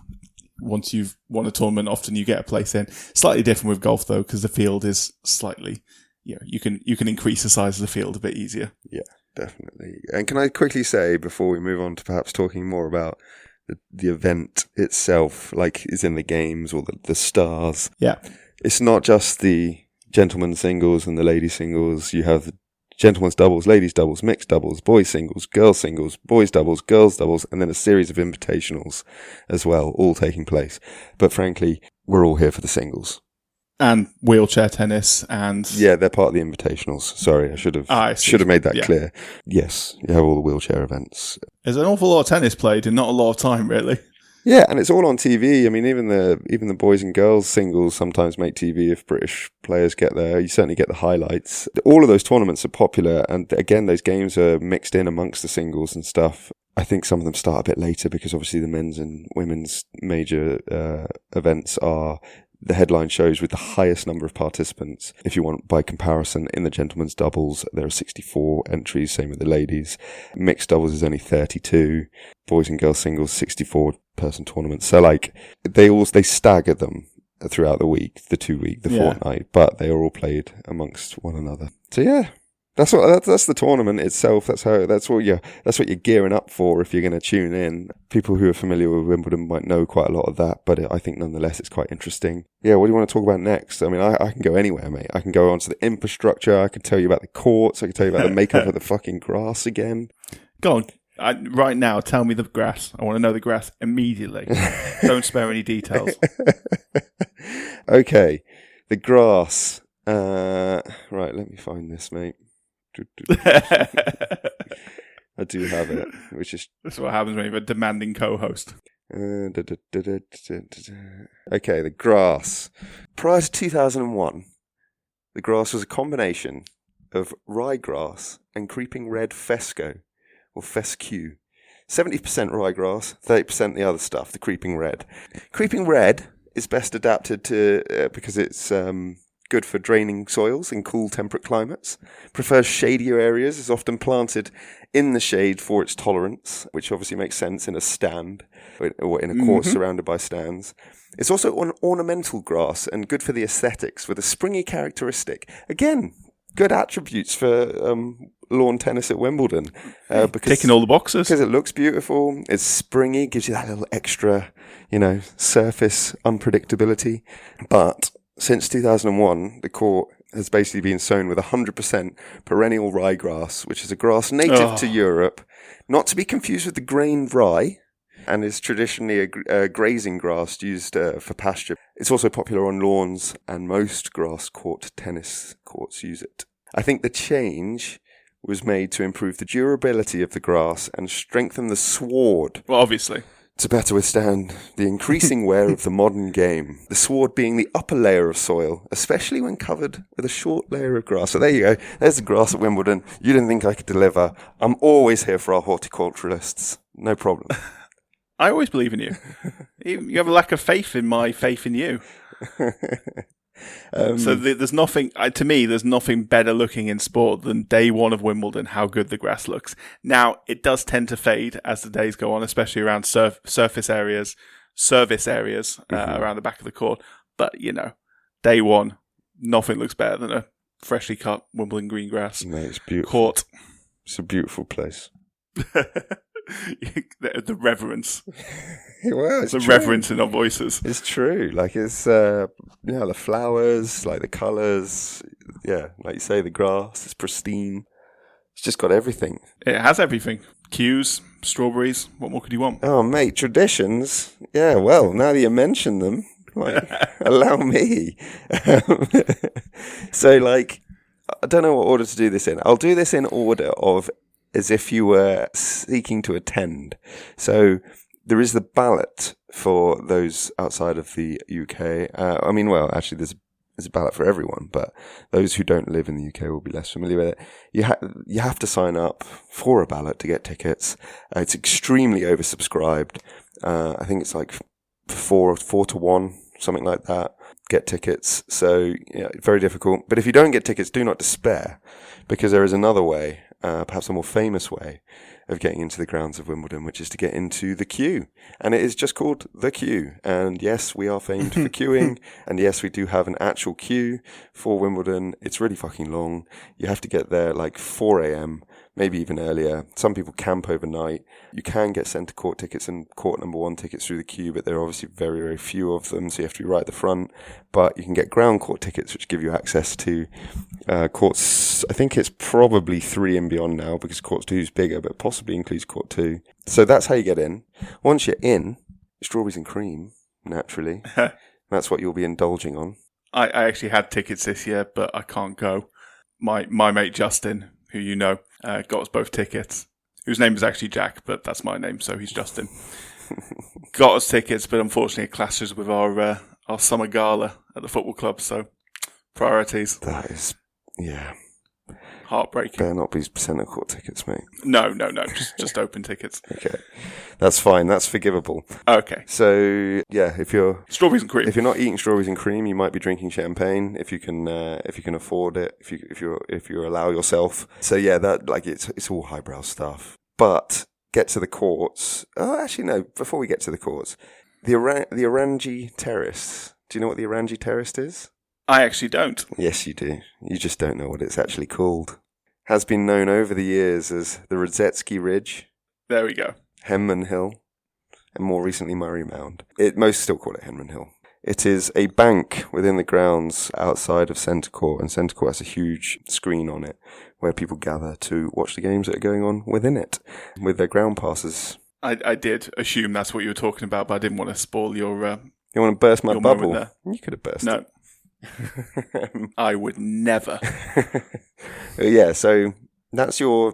Once you've won a tournament, often you get a place in. Slightly different with golf, though, because the field is slightly, you can increase the size of the field a bit easier. Yeah, definitely. And can I quickly say, before we move on to perhaps talking more about the event itself, like is in the games or the stars. Yeah. It's not just the gentlemen's singles and the ladies' singles. You have the gentlemen's doubles, ladies' doubles, mixed doubles, boys' singles, boys' doubles, girls' doubles, and then a series of invitationals as well, all taking place. But frankly, we're all here for the singles. And wheelchair tennis and... Yeah, they're part of the invitationals. Sorry, I should have made that clear. Yes, you have all the wheelchair events. There's an awful lot of tennis played in not a lot of time, really. Yeah, and it's all on TV. I mean, even the boys and girls singles sometimes make TV if British players get there. You certainly get the highlights. All of those tournaments are popular, and again, those games are mixed in amongst the singles and stuff. I think some of them start a bit later because obviously the men's and women's major events are the headline shows with the highest number of participants. If you want, by comparison, in the gentlemen's doubles, there are 64 entries, same with the ladies. Mixed doubles is only 32. Boys and girls singles, 64-person tournaments. So, like, they stagger them throughout the week, the 2 week, the fortnight, but they are all played amongst one another. So, yeah. That's the tournament itself. That's what you're gearing up for if you're going to tune in. People who are familiar with Wimbledon might know quite a lot of that, but I think nonetheless it's quite interesting. Yeah, what do you want to talk about next? I mean, I can go anywhere, mate. I can go on to the infrastructure. I can tell you about the courts. I can tell you about the makeup of the fucking grass again. Go on. Right now, tell me the grass. I want to know the grass immediately. Don't spare any details. Okay, the grass. Right, let me find this, mate. I do have it, which is... That's what happens when you have a demanding co-host. Okay, the grass. Prior to 2001, the grass was a combination of ryegrass and creeping red fesco, or fescue. 70% ryegrass, 30% the other stuff, the creeping red. Creeping red is best adapted to because it's... good for draining soils in cool temperate climates. Prefers shadier areas, is often planted in the shade for its tolerance, which obviously makes sense in a stand or in a court surrounded by stands. It's also an ornamental grass and good for the aesthetics with a springy characteristic. Again, good attributes for lawn tennis at Wimbledon. Because, ticking all the boxes. Because it looks beautiful, it's springy, gives you that little extra, surface unpredictability. But since 2001, the court has basically been sown with 100% perennial ryegrass, which is a grass native to Europe, not to be confused with the grain rye, and is traditionally a grazing grass used for pasture. It's also popular on lawns, and most grass court tennis courts use it. I think the change was made to improve the durability of the grass and strengthen the sward. Well, obviously. To better withstand the increasing wear of the modern game. The sward being the upper layer of soil, especially when covered with a short layer of grass. So there you go. There's the grass at Wimbledon. You didn't think I could deliver. I'm always here for our horticulturalists. No problem. I always believe in you. You have a lack of faith in my faith in you. So there's nothing, to me, there's nothing better looking in sport than day one of Wimbledon, how good the grass looks. Now, it does tend to fade as the days go on, especially around service areas around the back of the court. But, day one, nothing looks better than a freshly cut Wimbledon green grass. Mate, it's beautiful. Court. It's a beautiful place. The reverence. Well, it's the true. reverence in our voices. It's true. Like, it's, the flowers, like the colours. Yeah, like you say, the grass is pristine. It's just got everything. It has everything. Cues, strawberries. What more could you want? Oh, mate, traditions. Yeah, well, now that you mention them, allow me. So, I don't know what order to do this in. I'll do this in order of as if you were seeking to attend. So there is the ballot for those outside of the UK. Actually, there's a ballot for everyone, but those who don't live in the UK will be less familiar with it. You have to sign up for a ballot to get tickets. It's extremely oversubscribed. I think it's like 4 to 1, something like that. Get tickets. So, very difficult. But if you don't get tickets, do not despair, because there is another way, perhaps a more famous way of getting into the grounds of Wimbledon, which is to get into the queue. And it is just called the queue. And yes, we are famed for queuing. And yes, we do have an actual queue for Wimbledon. It's really fucking long. You have to get there 4 a.m., maybe even earlier. Some people camp overnight. You can get centre court tickets and court number 1 tickets through the queue, but there are obviously very, very few of them, so you have to be right at the front. But you can get ground court tickets, which give you access to courts. I think it's probably 3 and beyond now, because court 2 is bigger, but possibly includes court 2. So that's how you get in. Once you're in, strawberries and cream, naturally. That's what you'll be indulging on. I actually had tickets this year, but I can't go. My mate Justin, who you know, got us both tickets. Whose name is actually Jack, but that's my name, so he's Justin. Got us tickets, but unfortunately it clashes with our summer gala at the football club, so priorities. That is, yeah. Heartbreaking. Better not be centre court tickets, mate. No, just open tickets. Okay, that's fine. That's forgivable. Okay. So yeah, if you're strawberries and cream, if you're not eating strawberries and cream, you might be drinking champagne if you can afford it. If you allow yourself. So yeah, that like it's all highbrow stuff. But get to the courts. Oh, actually no. Before we get to the courts, the Orangi Terrace. Do you know what the Orangi Terrace is? I actually don't. Yes, you do. You just don't know what it's actually called. Has been known over the years as the Radzetsky Ridge. There we go. Henman Hill, and more recently Murray Mound. Most still call it Henman Hill. It is a bank within the grounds outside of Centre Court, and Centre Court has a huge screen on it where people gather to watch the games that are going on within it with their ground passes. I did assume that's what you were talking about, but I didn't want to spoil your You want to burst my bubble? There. You could have burst No. it. I would never. Yeah, so that's a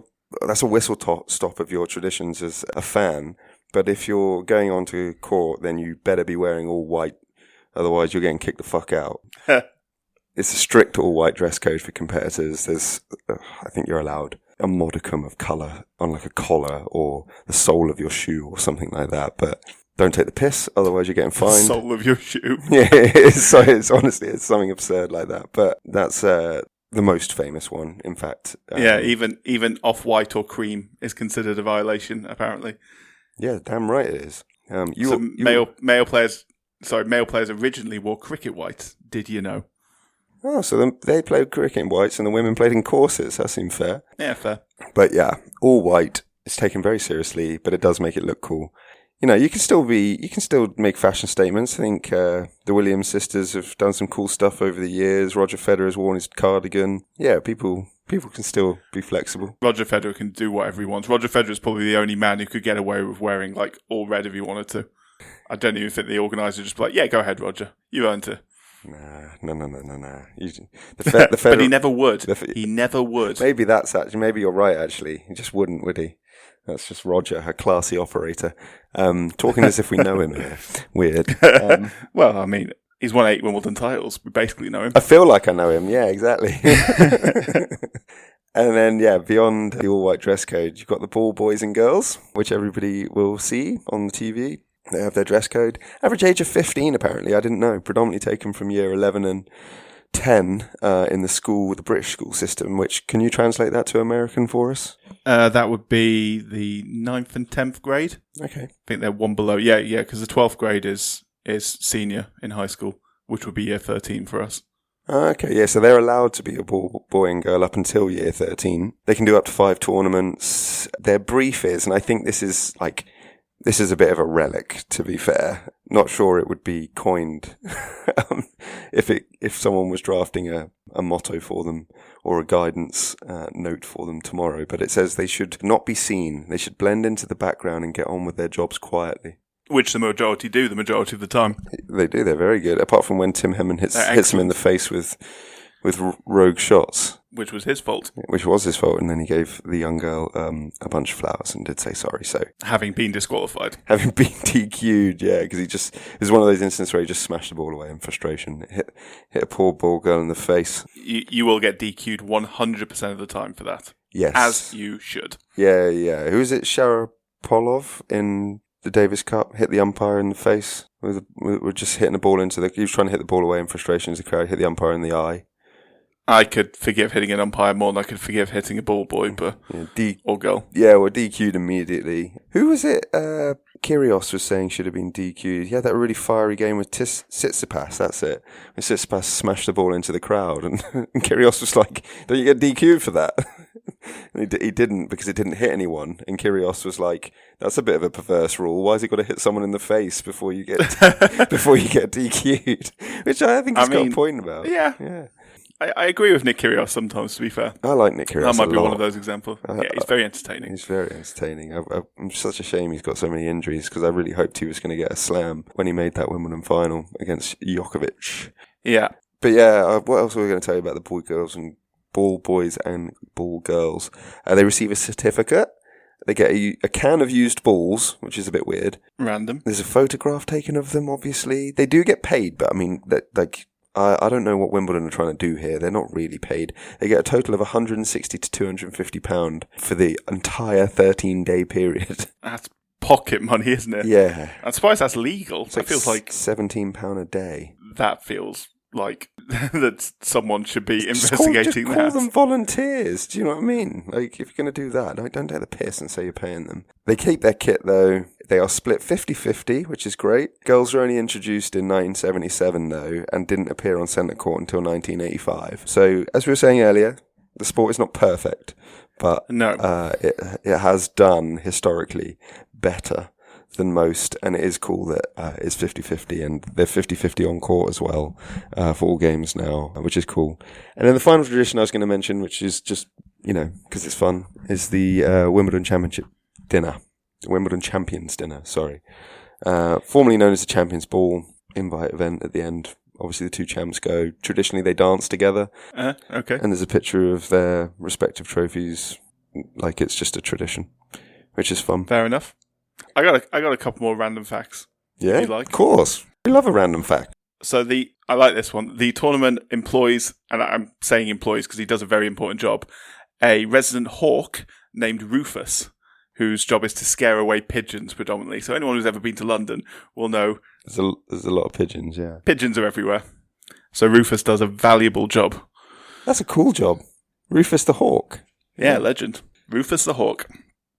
whistle stop of your traditions as a fan. But if you're going on to court, then you better be wearing all white. Otherwise, you're getting kicked the fuck out. It's a strict all white dress code for competitors. I think you're allowed a modicum of colour on like a collar or the sole of your shoe or something like that. But don't take the piss, otherwise you're getting fined. The sole of your shoe. Yeah, it's honestly, it's something absurd like that. But that's the most famous one, in fact. Yeah, even off-white or cream is considered a violation, apparently. Yeah, damn right it is. Male players originally wore cricket whites. Did you know? Oh, so they played cricket in whites and the women played in corsets. That seemed fair. Yeah, fair. But yeah, all white is taken very seriously, but it does make it look cool. You know, you can still make fashion statements. I think the Williams sisters have done some cool stuff over the years. Roger Federer's worn his cardigan. Yeah, people can still be flexible. Roger Federer can do whatever he wants. Roger Federer is probably the only man who could get away with wearing like all red if he wanted to. I don't even think the organizer just be like, yeah, go ahead, Roger. You earned it. No. But he never would. He never would. Maybe you're right, actually. He just wouldn't, would he? That's just Roger, a classy operator. Talking as if we know him here. Weird. Well, I mean, he's won 8 Wimbledon titles. We basically know him. I feel like I know him. Yeah, exactly. And then, yeah, beyond the all-white dress code, you've got the ball boys and girls, which everybody will see on the TV. They have their dress code. Average age of 15, apparently. I didn't know. Predominantly taken from year 11 and 10 in the British school system, which, can you translate that to American for us? That would be the 9th and 10th grade. Okay. I think they're one below. Yeah, because the 12th grade is senior in high school, which would be year 13 for us. Okay, yeah, so they're allowed to be a boy and girl up until year 13. They can do up to 5 tournaments. Their brief is, and I think this is a bit of a relic, to be fair. Not sure it would be coined if someone was drafting a motto for them or a guidance note for them tomorrow. But it says they should not be seen. They should blend into the background and get on with their jobs quietly. Which the majority do, the majority of the time. They do. They're very good. Apart from when Tim Henman hits them in the face with rogue shots. Which was his fault. Which was his fault, and then he gave the young girl a bunch of flowers and did say sorry. So having been disqualified. Having been DQ'd, yeah, because it was one of those instances where he just smashed the ball away in frustration. Hit a poor ball girl in the face. You will get DQ'd 100% of the time for that. Yes. As you should. Yeah. Who is it? Sharapov in the Davis Cup hit the umpire in the face. We're just hitting the ball he was trying to hit the ball away in frustration as the crowd hit the umpire in the eye. I could forgive hitting an umpire more than I could forgive hitting a ball boy, or girl. Yeah, well, DQ'd immediately. Who was it? Kyrgios was saying should have been DQ'd. He had that really fiery game with Tsitsipas, that's it. And Tsitsipas smashed the ball into the crowd, and Kyrgios was like, don't you get DQ'd for that? And he didn't, because it didn't hit anyone. And Kyrgios was like, that's a bit of a perverse rule. Why's he got to hit someone in the face before you get DQ'd? Which I think he's got a point about. Yeah. I agree with Nick Kyrgios sometimes, to be fair. I like Nick Kyrgios. That might be one of those examples. He's very entertaining. He's very entertaining. I'm such a shame he's got so many injuries, because I really hoped he was going to get a slam when he made that Wimbledon final against Djokovic. Yeah. But yeah, what else were we going to tell you about the ball boys and ball girls? They receive a certificate. They get a can of used balls, which is a bit weird. Random. There's a photograph taken of them, obviously. They do get paid, but I mean, I don't know what Wimbledon are trying to do here. They're not really paid. They get a total of £160 to £250 for the entire 13-day period. That's pocket money, isn't it? Yeah. I'm surprised that's legal. It feels like £17 a day. That feels like that someone should be investigating that. Call them volunteers. Do you know what I mean? Like, if you're going to do that, don't take the piss and say you're paying them. They keep their kit, though. They are split 50-50, which is great. Girls were only introduced in 1977, though, and didn't appear on centre court until 1985. So, as we were saying earlier, the sport is not perfect, but no. It has done, historically, better than most, and it is cool that it's 50-50, and they're 50-50 on court as well for all games now, which is cool. And then the final tradition I was going to mention, which is just, because it's fun, is the Wimbledon Championship dinner. Wimbledon Champions Dinner, sorry. Formerly known as the Champions Ball, invite event at the end. Obviously, the two champs go. Traditionally, they dance together. Okay. And there's a picture of their respective trophies, like it's just a tradition, which is fun. Fair enough. I got a couple more random facts. Yeah, if you like. Of course. We love a random fact. So I like this one. The tournament employs, and I'm saying employs because he does a very important job, a resident hawk named Rufus, whose job is to scare away pigeons predominantly. So anyone who's ever been to London will know there's a lot of pigeons, yeah. Pigeons are everywhere. So Rufus does a valuable job. That's a cool job. Rufus the Hawk. Yeah, legend. Rufus the Hawk.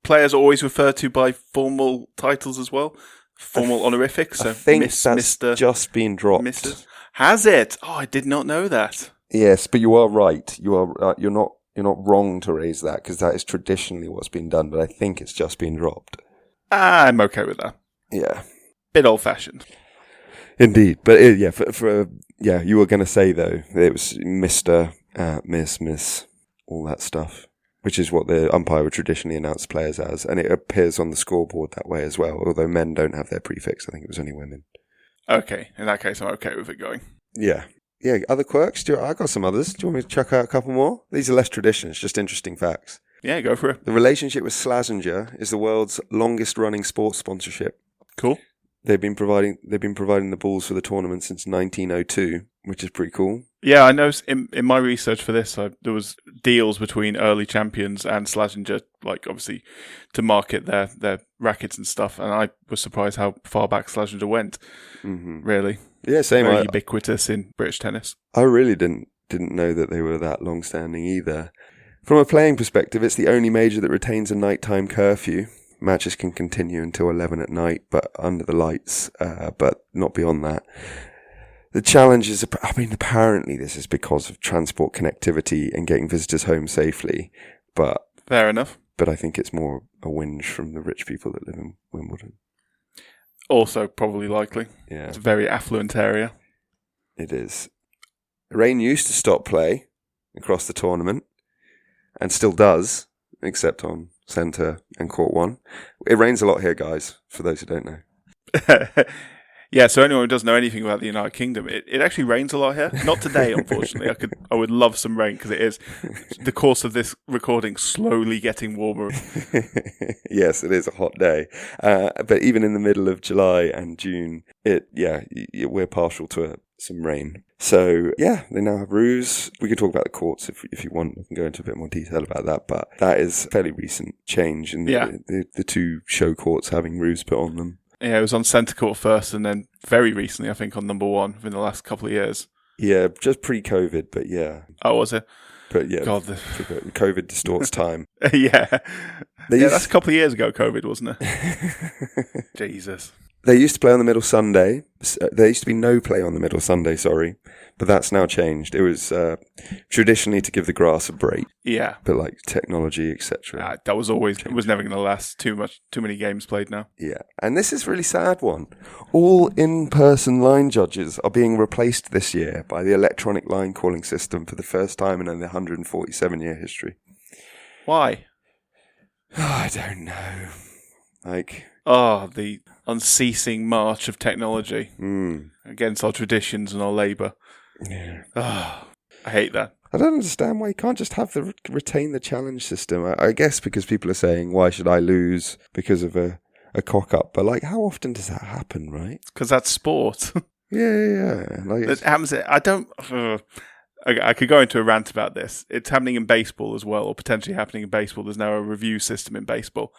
Players are always referred to by formal titles as well. Formal honorifics. So I think Miss, that's Mr. just been dropped. Mrs. Has it? Oh, I did not know that. Yes, but you are right. You're not wrong to raise that, because that is traditionally what's been done, but I think it's just been dropped. I'm okay with that. Yeah. Bit old-fashioned. Indeed. But you were going to say, though, that it was Mr., Miss, all that stuff, which is what the umpire would traditionally announce players as, and it appears on the scoreboard that way as well, although men don't have their prefix. I think it was only women. Okay. In that case, I'm okay with it going. Yeah. Yeah, other quirks? I got some others. Do you want me to chuck out a couple more? These are less traditions, just interesting facts. Yeah, go for it. The relationship with Slazenger is the world's longest-running sports sponsorship. Cool. They've been providing the balls for the tournament since 1902, which is pretty cool. Yeah, I know. In my research for this, there was deals between early champions and Slazenger, like obviously to market their rackets and stuff. And I was surprised how far back Slazenger went. Mm-hmm. Really. Yeah, same. Very ubiquitous in British tennis. I really didn't know that they were that long-standing either. From a playing perspective, it's the only major that retains a nighttime curfew. Matches can continue until 11 at night, but under the lights, but not beyond that. The challenge is, apparently this is because of transport connectivity and getting visitors home safely, but... Fair enough. But I think it's more a whinge from the rich people that live in Wimbledon. Also probably likely. Yeah. It's a very affluent area. It is. Rain used to stop play across the tournament, and still does, except on centre and court 1. It rains a lot here, guys, for those who don't know. Yeah, so anyone who doesn't know anything about the United Kingdom, it actually rains a lot here. Not today, unfortunately. I would love some rain, because it is the course of this recording slowly getting warmer. Yes, it is a hot day. But even in the middle of July and June, we're partial to some rain. So, yeah, they now have roofs. We can talk about the courts if you want. I can go into a bit more detail about that. But that is a fairly recent change in the two show courts having roofs put on them. Yeah, it was on centre court first, and then very recently, I think, on number 1 within the last couple of years. Yeah, just pre-COVID, but yeah. Oh, was it? But yeah, God, COVID distorts time. Yeah. That's a couple of years ago, COVID, wasn't it? Jesus. They used to play on the middle Sunday. There used to be no play on the middle Sunday, but that's now changed. It was traditionally to give the grass a break. Yeah. But like technology, etc. That was always, it was never going to last too many games played now. Yeah. And this is a really sad one. All in-person line judges are being replaced this year by the electronic line calling system for the first time in the 147-year history. Why? I don't know. The unceasing march of technology against our traditions and our labour. Yeah. Oh, I hate that. I don't understand why you can't just have retain the challenge system. I guess because people are saying, why should I lose because of a cock-up? But, like, how often does that happen, right? Because that's sport. Yeah. Like, It happens. I could go into a rant about this. It's happening in baseball as well, or potentially happening in baseball. There's now a review system in baseball.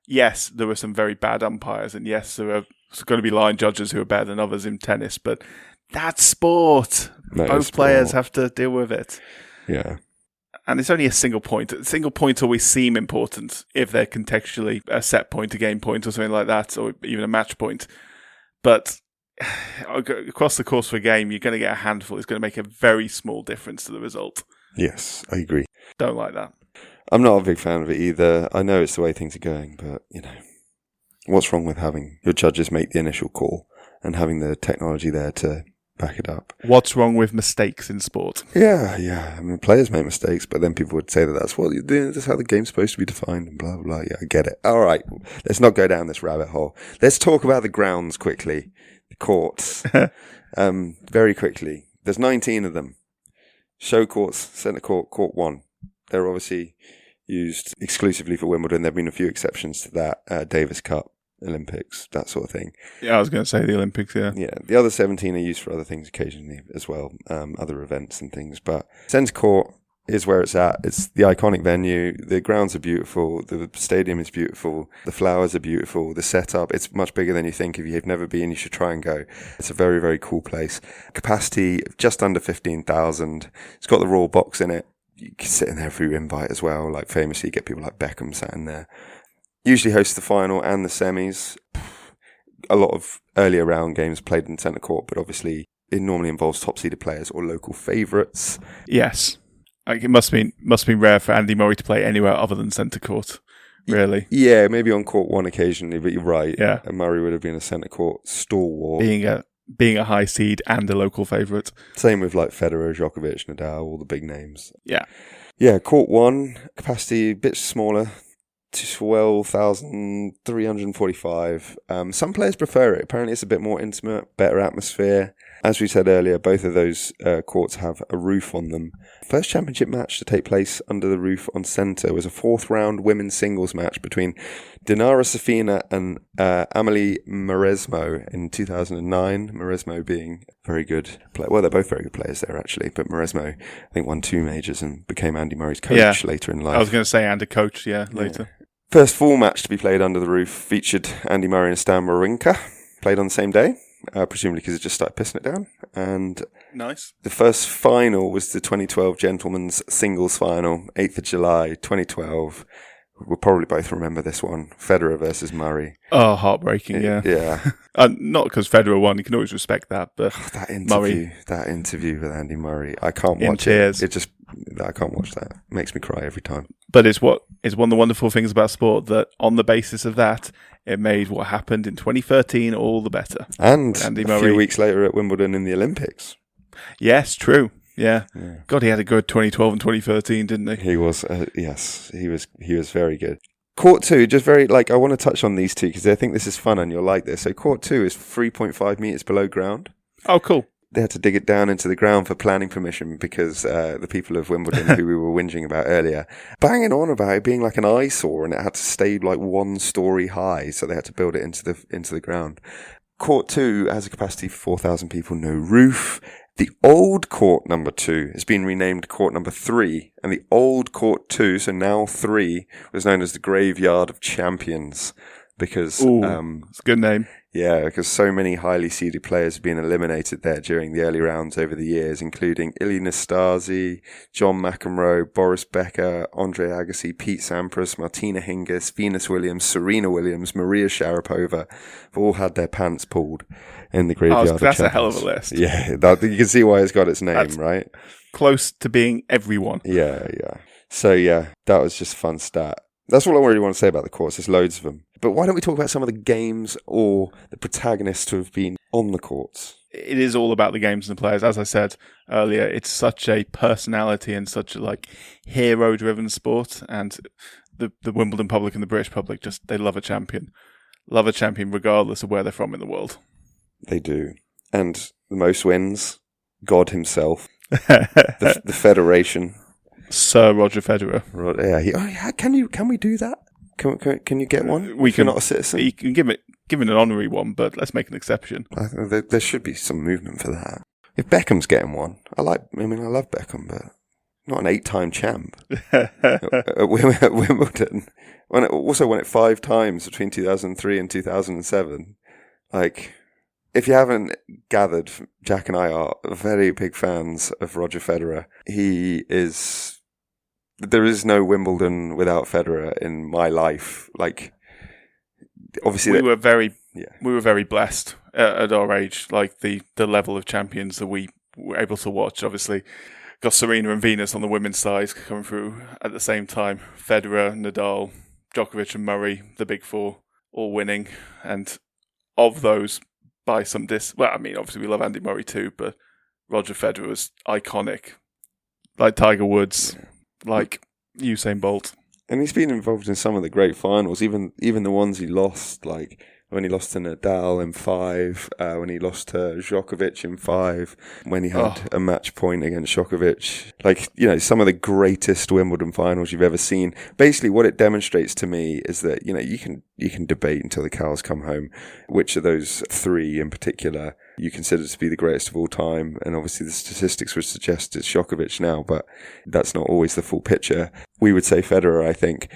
Yes, there are some very bad umpires, and yes, there are going to be line judges who are better than others in tennis, but that's sport. Both players have to deal with it. Yeah. And it's only a single point. Single points always seem important if they're contextually a set point, a game point, or something like that, or even a match point. But across the course of a game, you're going to get a handful. It's going to make a very small difference to the result. Yes, I agree. Don't like that. I'm not a big fan of it either. I know it's the way things are going, but, what's wrong with having your judges make the initial call and having the technology there to back it up? What's wrong with mistakes in sport? Yeah. I mean, players make mistakes, but then people would say that that's how the game's supposed to be defined and blah, blah, blah. Yeah, I get it. All right, let's not go down this rabbit hole. Let's talk about the grounds quickly. The courts. Very quickly. There's 19 of them. Show courts, centre court, court 1. They're obviously used exclusively for Wimbledon. There have been a few exceptions to that. Davis Cup, Olympics, that sort of thing. Yeah, I was going to say the Olympics, yeah. Yeah, the other 17 are used for other things occasionally as well, other events and things. But centre court is where it's at. It's the iconic venue. The grounds are beautiful. The stadium is beautiful. The flowers are beautiful. The setup, it's much bigger than you think. If you've never been, you should try and go. It's a very, very cool place. Capacity just under 15,000. It's got the Royal Box in it. You can sit in there through invite as well. Like famously, you get people like Beckham sat in there. Usually hosts the final and the semis. A lot of earlier round games played in centre court, but obviously it normally involves top-seeded players or local favourites. Yes. It must have been rare for Andy Murray to play anywhere other than centre court, really. Yeah, maybe on court 1 occasionally, but you're right. Yeah. And Murray would have been a centre court stalwart. Being a high seed and a local favourite. Same with like Federer, Djokovic, Nadal, all the big names. Yeah. Yeah, court 1, capacity a bit smaller, 12,345. Some players prefer it. Apparently it's a bit more intimate, better atmosphere. As we said earlier, both of those courts have a roof on them. First championship match to take place under the roof on centre was a 4th round women's singles match between Dinara Safina and Amelie Mauresmo in 2009. Mauresmo being very good player. Well, they're both very good players there, actually. But Mauresmo, I think, won 2 majors and became Andy Murray's coach later in life. I was going to say and a coach, later. Yeah. First full match to be played under the roof featured Andy Murray and Stan Wawrinka, played on the same day. Presumably because it just started pissing it down. And nice. The first final was the 2012 Gentlemen's Singles Final, 8th of July, 2012. We'll probably both remember this one. Federer versus Murray. Oh, heartbreaking, yeah. Yeah. Not because Federer won, you can always respect that, but that interview with Andy Murray, I can't watch it. I can't watch that. It makes me cry every time. But it's one of the wonderful things about sport that on the basis of that, it made what happened in 2013 all the better. And a few weeks later at Wimbledon in the Olympics. Yes, true. Yeah. God, he had a good 2012 and 2013, didn't he? He was, yes, he was very good. Court 2, just very, I want to touch on these two because I think this is fun and you'll like this. So Court 2 is 3.5 metres below ground. Oh, cool. They had to dig it down into the ground for planning permission because the people of Wimbledon who we were whinging about earlier, banging on about it being like an eyesore and it had to stay 1 story high, so they had to build it into the ground. Court 2 has a capacity for 4,000 people, no roof. The old court number 2 has been renamed court number 3, and the old court 2, so now 3, was known as the Graveyard of Champions because it's a good name. Yeah, because so many highly seeded players have been eliminated there during the early rounds over the years, including Ilie Nastase, John McEnroe, Boris Becker, Andre Agassi, Pete Sampras, Martina Hingis, Venus Williams, Serena Williams, Maria Sharapova have all had their pants pulled in the Graveyard of Champions. That's a hell of a list. Yeah, you can see why it's got its name, right? Close to being everyone. Yeah. So, yeah, that was just a fun stat. That's all I really want to say about the courts. There's loads of them. But why don't we talk about some of the games or the protagonists who have been on the courts? It is all about the games and the players. As I said earlier, it's such a personality and such a hero-driven sport. And the Wimbledon public and the British public they love a champion. Love a champion regardless of where they're from in the world. They do. And the most wins, God himself, the Federation. Sir Roger Federer. Can we do that? Can you get one? We if can. You're not a citizen. You can give it an honorary one, but let's make an exception. I think there should be some movement for that. If Beckham's getting one, I love Beckham, but not an 8-time champ at Wimbledon. Also won it 5 times between 2003 and 2007. Like, if you haven't gathered, Jack and I are very big fans of Roger Federer. There is no Wimbledon without Federer in my life. Like, obviously, we were very blessed at our age. Like the level of champions that we were able to watch. Obviously, got Serena and Venus on the women's side coming through at the same time. Federer, Nadal, Djokovic, and Murray, the big four, all winning. And of those, by some obviously we love Andy Murray too, but Roger Federer was iconic, like Tiger Woods, like Usain Bolt. And he's been involved in some of the great finals, even the ones he lost, like when he lost to Nadal in 5, when he lost to Djokovic in 5, when he had a match point against Djokovic. Like, some of the greatest Wimbledon finals you've ever seen. Basically, what it demonstrates to me is that, you can debate until the cows come home which of those 3 in particular you consider to be the greatest of all time. And obviously the statistics would suggest it's Djokovic now, but that's not always the full picture. We would say Federer, I think.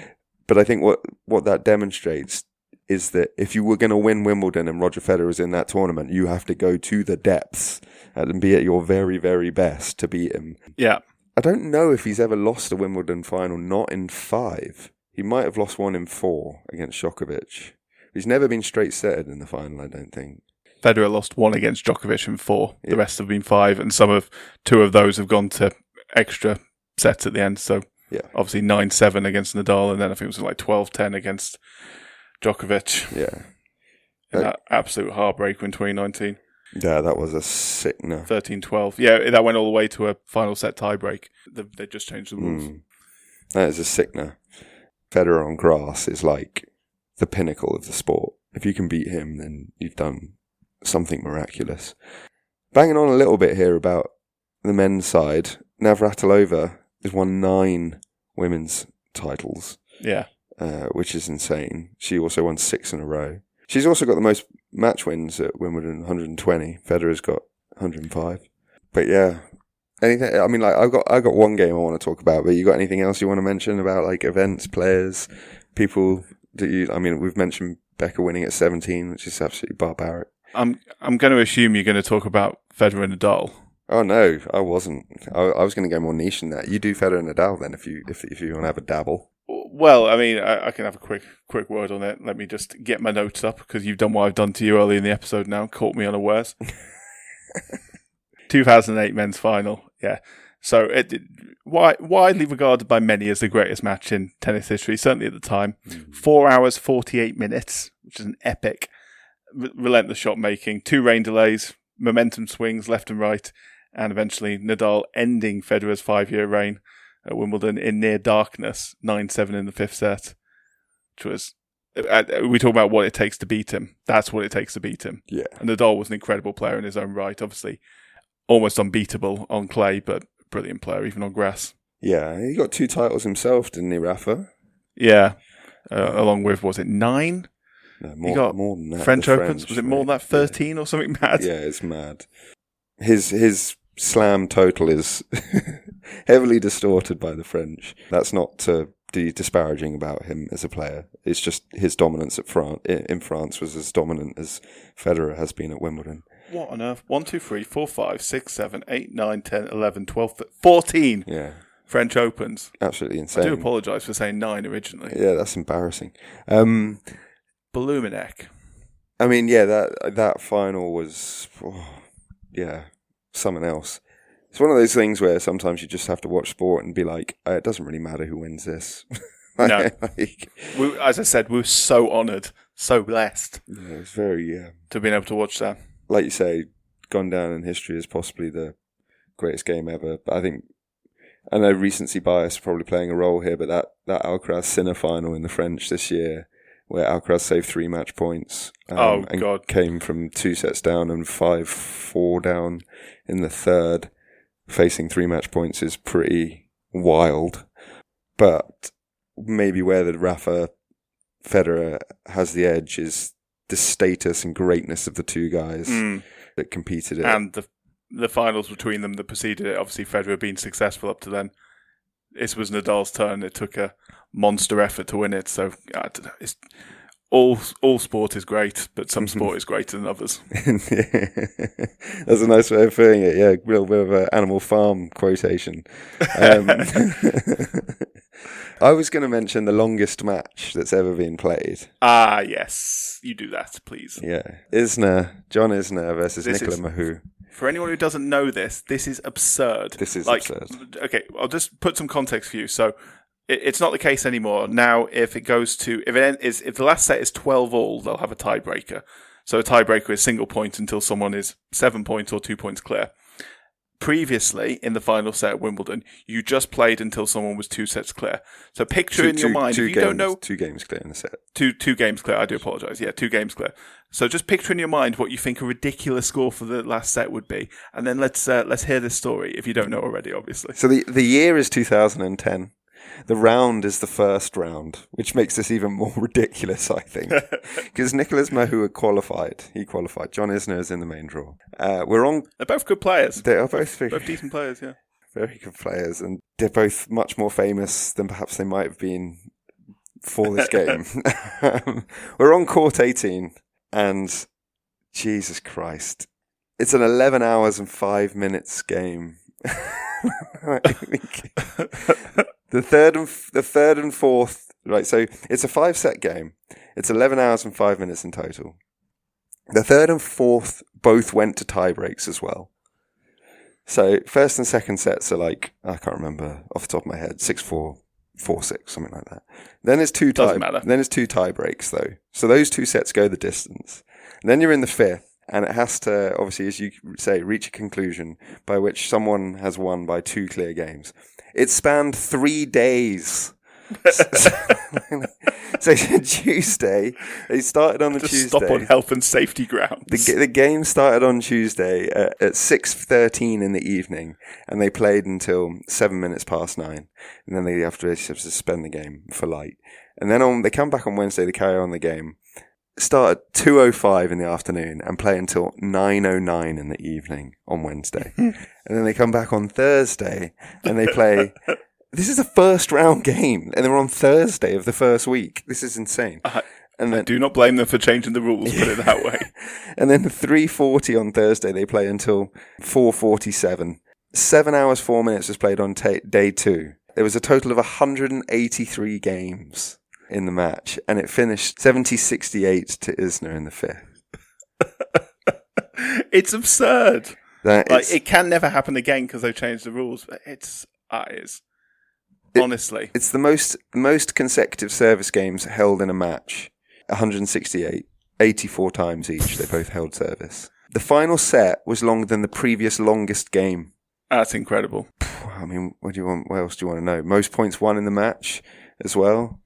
But I think what that demonstrates is that if you were going to win Wimbledon and Roger Federer was in that tournament, you have to go to the depths and be at your very, very best to beat him. Yeah. I don't know if he's ever lost a Wimbledon final not in 5. He might have lost one in 4 against Djokovic. He's never been straight-setted in the final, I don't think. Federer lost 1 against Djokovic in 4. The rest have been 5, and 2 of those have gone to extra sets at the end. So obviously 9-7 against Nadal, and then I think it was like 12-10 against Djokovic. Yeah. That absolute heartbreaker in 2019. Yeah, that was a sickener. 13-12. Yeah, that went all the way to a final set tiebreak. They just changed the rules. That is a sickener. Federer on grass is like the pinnacle of the sport. If you can beat him, then you've done something miraculous. Banging on a little bit here about the men's side, Navratilova has won 9 women's titles. Yeah. Which is insane. She also won 6 in a row. She's also got the most match wins at Wimbledon, 120. Federer's got 105. But yeah, anything. I mean, like I got one game I want to talk about. But you got anything else you want to mention about like events, players, people that you? I mean, we've mentioned Becca winning at 17, which is absolutely barbaric. I'm going to assume you're going to talk about Federer and Nadal. Oh no, I wasn't. I was going to go more niche than that. You do Federer and Nadal then, if you want to have a dabble. Well, I mean, I can have a quick word on it. Let me just get my notes up, because you've done what I've done to you early in the episode now, caught me unawares. 2008 men's final, yeah. So widely regarded by many as the greatest match in tennis history, certainly at the time. 4 hours, 48 minutes, which is an epic, relentless shot making, 2 rain delays, momentum swings left and right, and eventually Nadal ending Federer's 5-year reign at Wimbledon in near darkness, 9-7 in the 5th set, which was, we talk about what it takes to beat him. That's what it takes to beat him. Yeah. And Nadal was an incredible player in his own right, obviously almost unbeatable on clay, but brilliant player even on grass. Yeah, he got 2 titles himself, didn't he, Rafa? Yeah, along with, was it 9? No, he got more than that. French Opens, was it more than that, 13 or something mad? Yeah, it's mad. His slam total is heavily distorted by the French. That's not to be disparaging about him as a player. It's just his dominance in France was as dominant as Federer has been at Wimbledon. What on earth? 1, 2, 3, 4, 5, 6, 7, 8, 9, 10, 11, 12, 14 French Opens. Absolutely insane. I do apologise for saying 9 originally. Yeah, that's embarrassing. Blumenek. I mean, yeah, that final was, something else. It's one of those things where sometimes you just have to watch sport and be like, it doesn't really matter who wins this. No. As I said, we were so honoured, so blessed. Yeah, it's very, to have been able to watch that. Like you say, gone down in history as possibly the greatest game ever. But I know recency bias probably playing a role here, but that Alcaraz Sinner final in the French this year where Alcaraz saved 3 match points. And God. Came from 2 sets down and 5-4 down in the third. Facing 3 match points is pretty wild. But maybe where the Rafa Federer has the edge is the status and greatness of the two guys that competed in it. And the finals between them that preceded it. Obviously, Federer being successful up to then. This was Nadal's turn. It took a monster effort to win it. So I don't know. It's, all sport is great, but some sport is greater than others. That's a nice way of putting it. Yeah, a little bit of an Animal Farm quotation. I was going to mention the longest match that's ever been played. Ah, yes. You do that, please. Yeah. John Isner versus Nicolas Mahut. For anyone who doesn't know this is absurd. This is absurd. Okay, I'll just put some context for you. So, it's not the case anymore. Now, if the last set is 12-all, they'll have a tiebreaker. So a tiebreaker is single point until someone is 7 points or 2 points clear. Previously, in the final set at Wimbledon, you just played until someone was 2 sets clear. So picture in your mind, if you don't know... 2 games clear in the set. Two games clear, I do apologise. Yeah, 2 games clear. So just picture in your mind what you think a ridiculous score for the last set would be. And then let's hear this story, if you don't know already, obviously. So the year is 2010. The round is the first round, which makes this even more ridiculous, I think. Because Nicolas Mahut had qualified. He qualified. John Isner is in the main draw. They're both good players. They are both decent players, yeah. Very good players. And they're both much more famous than perhaps they might have been for this game. We're on court 18, and Jesus Christ. It's an 11 hours and 5 minutes game. The third and fourth, right? So it's a 5-set game. It's 11 hours and 5 minutes in total. The third and fourth both went to tie breaks as well. So first and second sets are like, I can't remember off the top of my head, 6-4, 4-6, something like that. Then there's two tie breaks though. So those 2 sets go the distance. And then you're in the fifth, and it has to, obviously, as you say, reach a conclusion by which someone has won by 2 clear games. It spanned 3 days. So Tuesday, they started on the Tuesday. Stop on health and safety grounds. The game started on Tuesday at 6:13 in the evening, and they played until 7 minutes past 9. And then they have to suspend the game for light. And then they come back on Wednesday, they carry on the game. Start at 2:05 in the afternoon and play until 9:09 in the evening on Wednesday. And then they come back on Thursday and they play. This is a first round game, and they're on Thursday of the first week. This is insane. And then, I do not blame them for changing the rules, put it that way. And then 3:40 on Thursday, they play until 4:47. 7 hours, 4 minutes was played on day 2. There was a total of 183 games in the match, and it finished 70-68 to Isner in the fifth. It's absurd. It can never happen again because they've changed the rules, but honestly. It's the most consecutive service games held in a match. 168, 84 times each they both held service. The final set was longer than the previous longest game. That's incredible. I mean, what else do you want to know? Most points won in the match as well.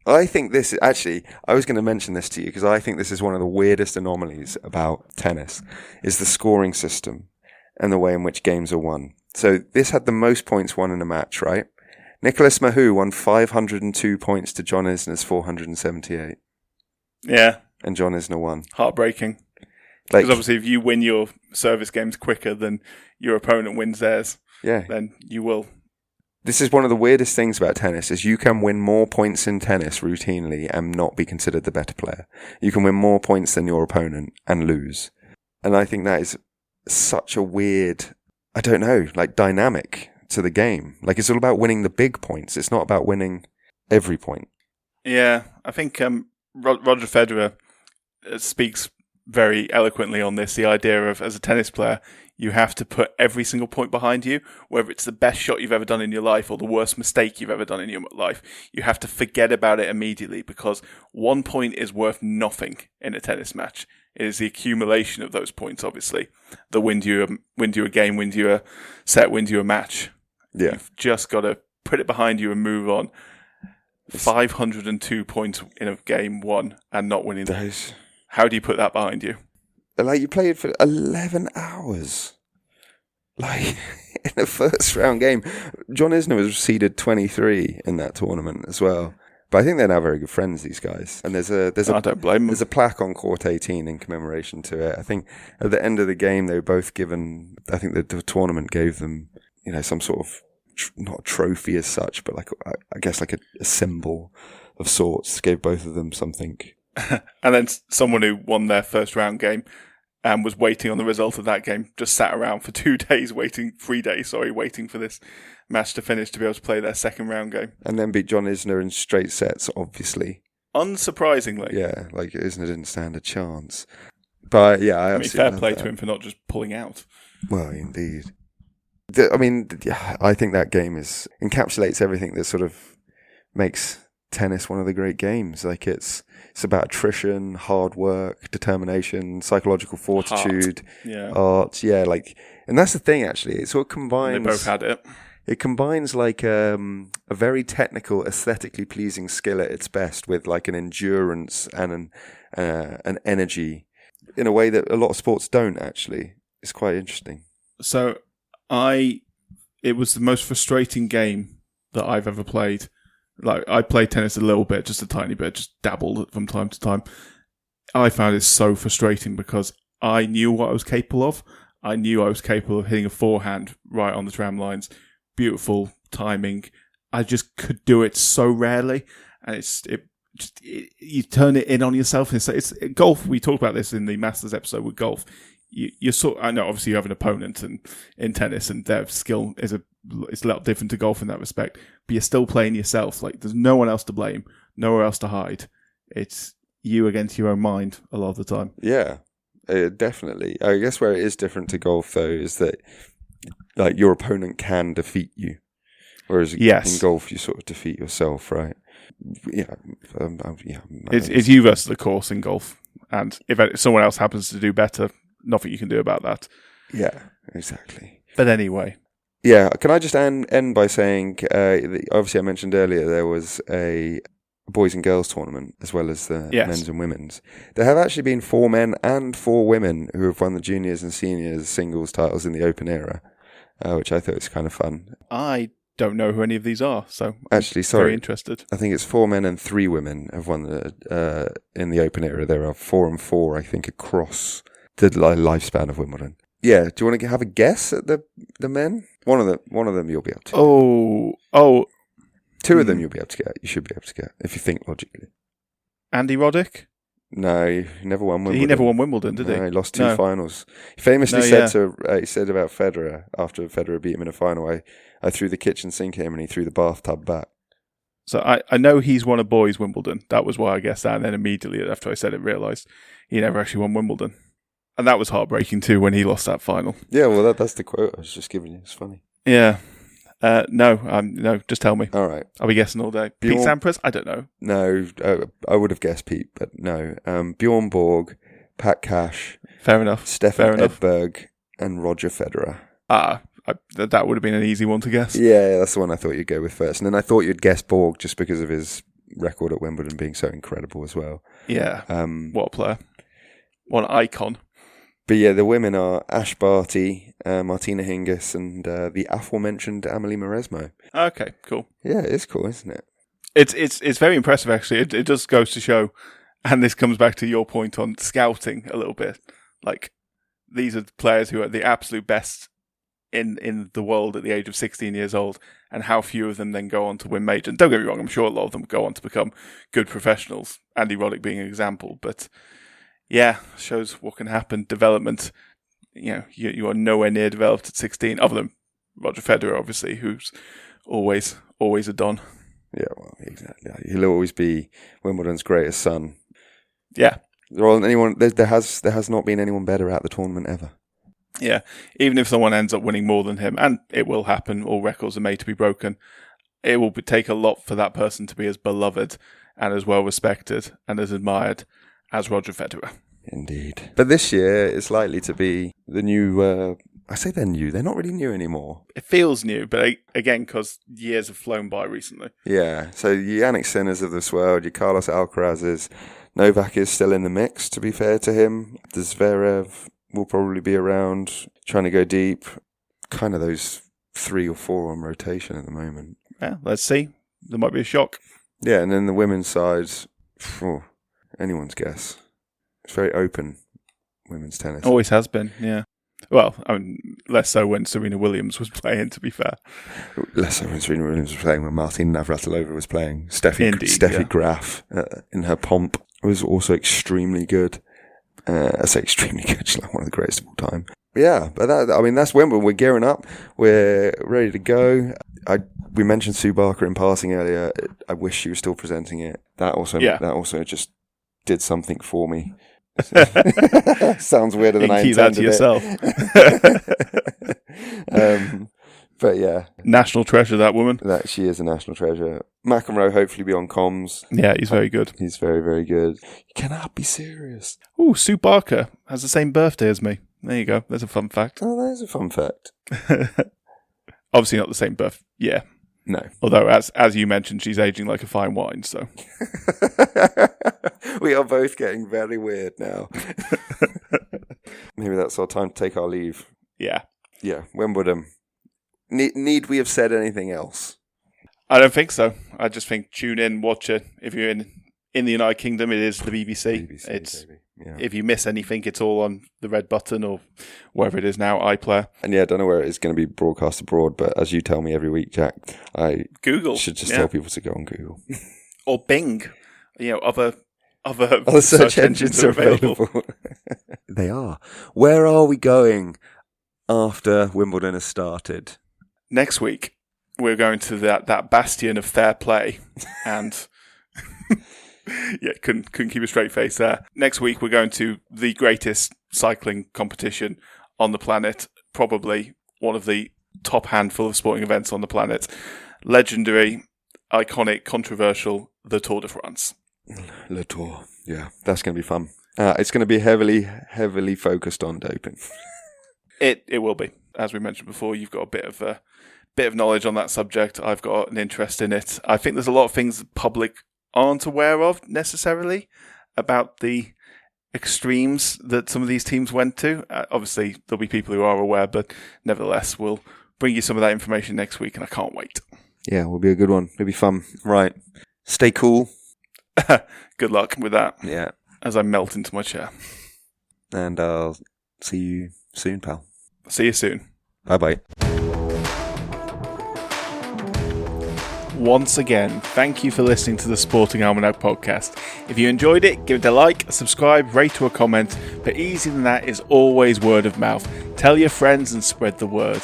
I think this is actually, I was going to mention this to you because I think this is one of the weirdest anomalies about tennis, is the scoring system and the way in which games are won. So this had the most points won in a match, right? Nicolas Mahut won 502 points to John Isner's 478. Yeah. And John Isner won. Heartbreaking. Because obviously if you win your service games quicker than your opponent wins theirs, then you will. This is one of the weirdest things about tennis, is you can win more points in tennis routinely and not be considered the better player. You can win more points than your opponent and lose. And I think that is such a weird, I don't know, dynamic to the game. It's all about winning the big points. It's not about winning every point. Yeah, I think Roger Federer speaks very eloquently on this, the idea of, as a tennis player, you have to put every single point behind you, whether it's the best shot you've ever done in your life or the worst mistake you've ever done in your life. You have to forget about it immediately, because 1 point is worth nothing in a tennis match. It is the accumulation of those points, obviously, that win you a game, win you a set, win you a match. Yeah. You've just got to put it behind you and move on. 502 points in a game won and not winning. Those. How do you put that behind you? Like, you played for 11 hours. Like, in a first round game. John Isner was seeded 23 in that tournament as well. But I think they're now very good friends, these guys. And I don't blame them. There's a plaque on court 18 in commemoration to it. I think at the end of the game, they were both given, I think the tournament gave them, some sort of, not a trophy as such, but like, I guess like a symbol of sorts, gave both of them something. And then someone who won their first round game and was waiting on the result of that game just sat around for 3 days waiting for this match to finish to be able to play their second round game. And then beat John Isner in straight sets, obviously. Unsurprisingly. Yeah, like Isner didn't stand a chance. But yeah, I fair play to him for not just pulling out. Well, indeed. I think that game encapsulates everything that sort of makes tennis one of the great games. Like, it's about attrition, hard work, determination, psychological fortitude, art. Yeah, like, and that's the thing. Actually, it sort of combines. They both had it. It combines like a very technical, aesthetically pleasing skill at its best with like an endurance and an energy in a way that a lot of sports don't. Actually, it's quite interesting. So, it was the most frustrating game that I've ever played. Like, I played tennis a little bit, just a tiny bit, just dabbled from time to time. I found it so frustrating because I knew what I was capable of. I knew I was capable of hitting a forehand right on the tram lines. Beautiful timing. I just could do it so rarely, and you turn it in on yourself. And it's golf. We talked about this in the Masters episode with golf. I know obviously you have an opponent in tennis, and their skill is a lot different to golf in that respect. But you're still playing yourself. Like, there's no one else to blame, nowhere else to hide. It's you against your own mind a lot of the time. Yeah, definitely. I guess where it is different to golf though is that, like, your opponent can defeat you, whereas in golf you sort of defeat yourself, right? Yeah, it's you versus the course in golf, and if someone else happens to do better, nothing you can do about that. Yeah, exactly. But anyway, yeah. Can I just end by saying, obviously I mentioned earlier there was a boys and girls tournament as well as the men's and women's. There have actually been 4 men and 4 women who have won the juniors and seniors singles titles in the open era. Which I thought was kind of fun. I don't know who any of these are, so actually, sorry, very interested. I think it's 4 men and 3 women have won in the open era. There are 4 and 4, I think, across the lifespan of Wimbledon. Yeah, do you want to have a guess at the men? One of them you'll be able to. Oh, 2 of them you'll be able to get. You should be able to get if you think logically. Andy Roddick? No, he never won Wimbledon. He never won Wimbledon, did he? No, he lost 2 finals. He famously said about Federer, after Federer beat him in a final, I threw the kitchen sink at him and he threw the bathtub back. So I know he's won a boys Wimbledon. That was why I guessed that. And then immediately after I said it, realised he never actually won Wimbledon. And that was heartbreaking too when he lost that final. Yeah, well, that's the quote I was just giving you. It's funny. Yeah. No, just tell me. All right. I'll be guessing all day. Pete Sampras? I don't know. No, I would have guessed Pete, but no. Bjorn Borg, Pat Cash. Fair enough. Stefan Edberg, and Roger Federer. That would have been an easy one to guess. Yeah, that's the one I thought you'd go with first. And then I thought you'd guess Borg just because of his record at Wimbledon being so incredible as well. Yeah. What a player. What an icon. But yeah, the women are Ash Barty, Martina Hingis, and the aforementioned Amelie Mauresmo. Okay, cool. Yeah, it's cool, isn't it? It's very impressive, actually. It just goes to show, and this comes back to your point on scouting a little bit. Like, these are players who are the absolute best in the world at the age of 16 years old, and how few of them then go on to win majors. And don't get me wrong, I'm sure a lot of them go on to become good professionals, Andy Roddick being an example, but yeah, shows what can happen. Development, you are nowhere near developed at 16, other than Roger Federer, obviously, who's always a don. Yeah, well, exactly. He'll always be Wimbledon's greatest son. Yeah. There has not been anyone better at the tournament ever. Yeah, even if someone ends up winning more than him, and it will happen, all records are made to be broken, it will take a lot for that person to be as beloved and as well respected and as admired as Roger Federer. Indeed. But this year it's likely to be the new I say they're new. They're not really new anymore. It feels new, but again, because years have flown by recently. Yeah. So your Yannick Sinners of this world, your Carlos Alcarazes, Novak is still in the mix, to be fair to him. The Zverev will probably be around, trying to go deep. Kind of those 3 or 4 on rotation at the moment. Yeah, let's see. There might be a shock. Yeah, and then the women's side, anyone's guess. It's very open, women's tennis. Always has been, yeah. Well, I mean, less so when Serena Williams was playing, to be fair. Less so when Serena Williams was playing, when Martina Navratilova was playing. Steffi Graf, in her pomp, was also extremely good. I say extremely good, she's like one of the greatest of all time. Yeah, but that's Wimbledon. We're gearing up. We're ready to go. We mentioned Sue Barker in passing earlier. I wish she was still presenting it. That also just did something for me. Sounds weirder than I intended. Keep that to yourself. But yeah, national treasure, that woman. That she is a national treasure. McEnroe hopefully be on comms. Yeah, he's very good. He's very, very good. You cannot be serious. Oh, Sue Barker has the same birthday as me. There you go. There's a fun fact. Oh, there's a fun fact. Obviously not the same birth. Yeah. No. Although, as you mentioned, she's aging like a fine wine, so. We are both getting very weird now. Maybe that's our time to take our leave. Yeah. Yeah, Wimbledon. Need we have said anything else? I don't think so. I just think tune in, watch it. If you're in the United Kingdom, it is the BBC. Yeah. If you miss anything, it's all on the red button or wherever it is now, iPlayer. And yeah, I don't know where it is going to be broadcast abroad, but as you tell me every week, Jack, I should just tell people to go on Google. Or Bing. Other search engines are available. They are. Where are we going after Wimbledon has started? Next week, we're going to that bastion of fair play and... Yeah, couldn't keep a straight face there. Next week, we're going to the greatest cycling competition on the planet. Probably one of the top handful of sporting events on the planet. Legendary, iconic, controversial, the Tour de France. Le Tour. Yeah, that's going to be fun. It's going to be heavily focused on doping. It will be. As we mentioned before, you've got a bit of knowledge on that subject. I've got an interest in it. I think there's a lot of things the public aren't aware of necessarily about the extremes that some of these teams went to. Obviously, there'll be people who are aware, but nevertheless, we'll bring you some of that information next week, and I can't wait. Yeah, it will be a good one. It'll be fun. Right. Stay cool. Good luck with that. Yeah. As I melt into my chair. And I'll see you soon, pal. See you soon. Bye-bye. Once again, thank you for listening to the Sporting Almanac podcast. If you enjoyed it, give it a like, a subscribe, rate or a comment, but easier than that is always word of mouth. Tell your friends and spread the word.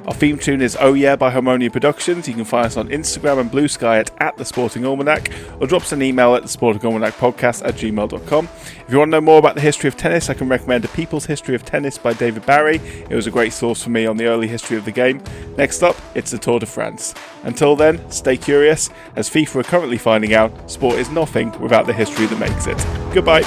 Our theme tune is Oh Yeah by Harmonia Productions. You can find us on Instagram and Blue Sky at The Sporting Almanac, or drop us an email at thesportingalmanacpodcast@gmail.com. If you want to know more about the history of tennis, I can recommend A People's History of Tennis by David Barry. It was a great source for me on the early history of the game. Next up, it's the Tour de France. Until then, stay curious. As FIFA are currently finding out, sport is nothing without the history that makes it. Goodbye.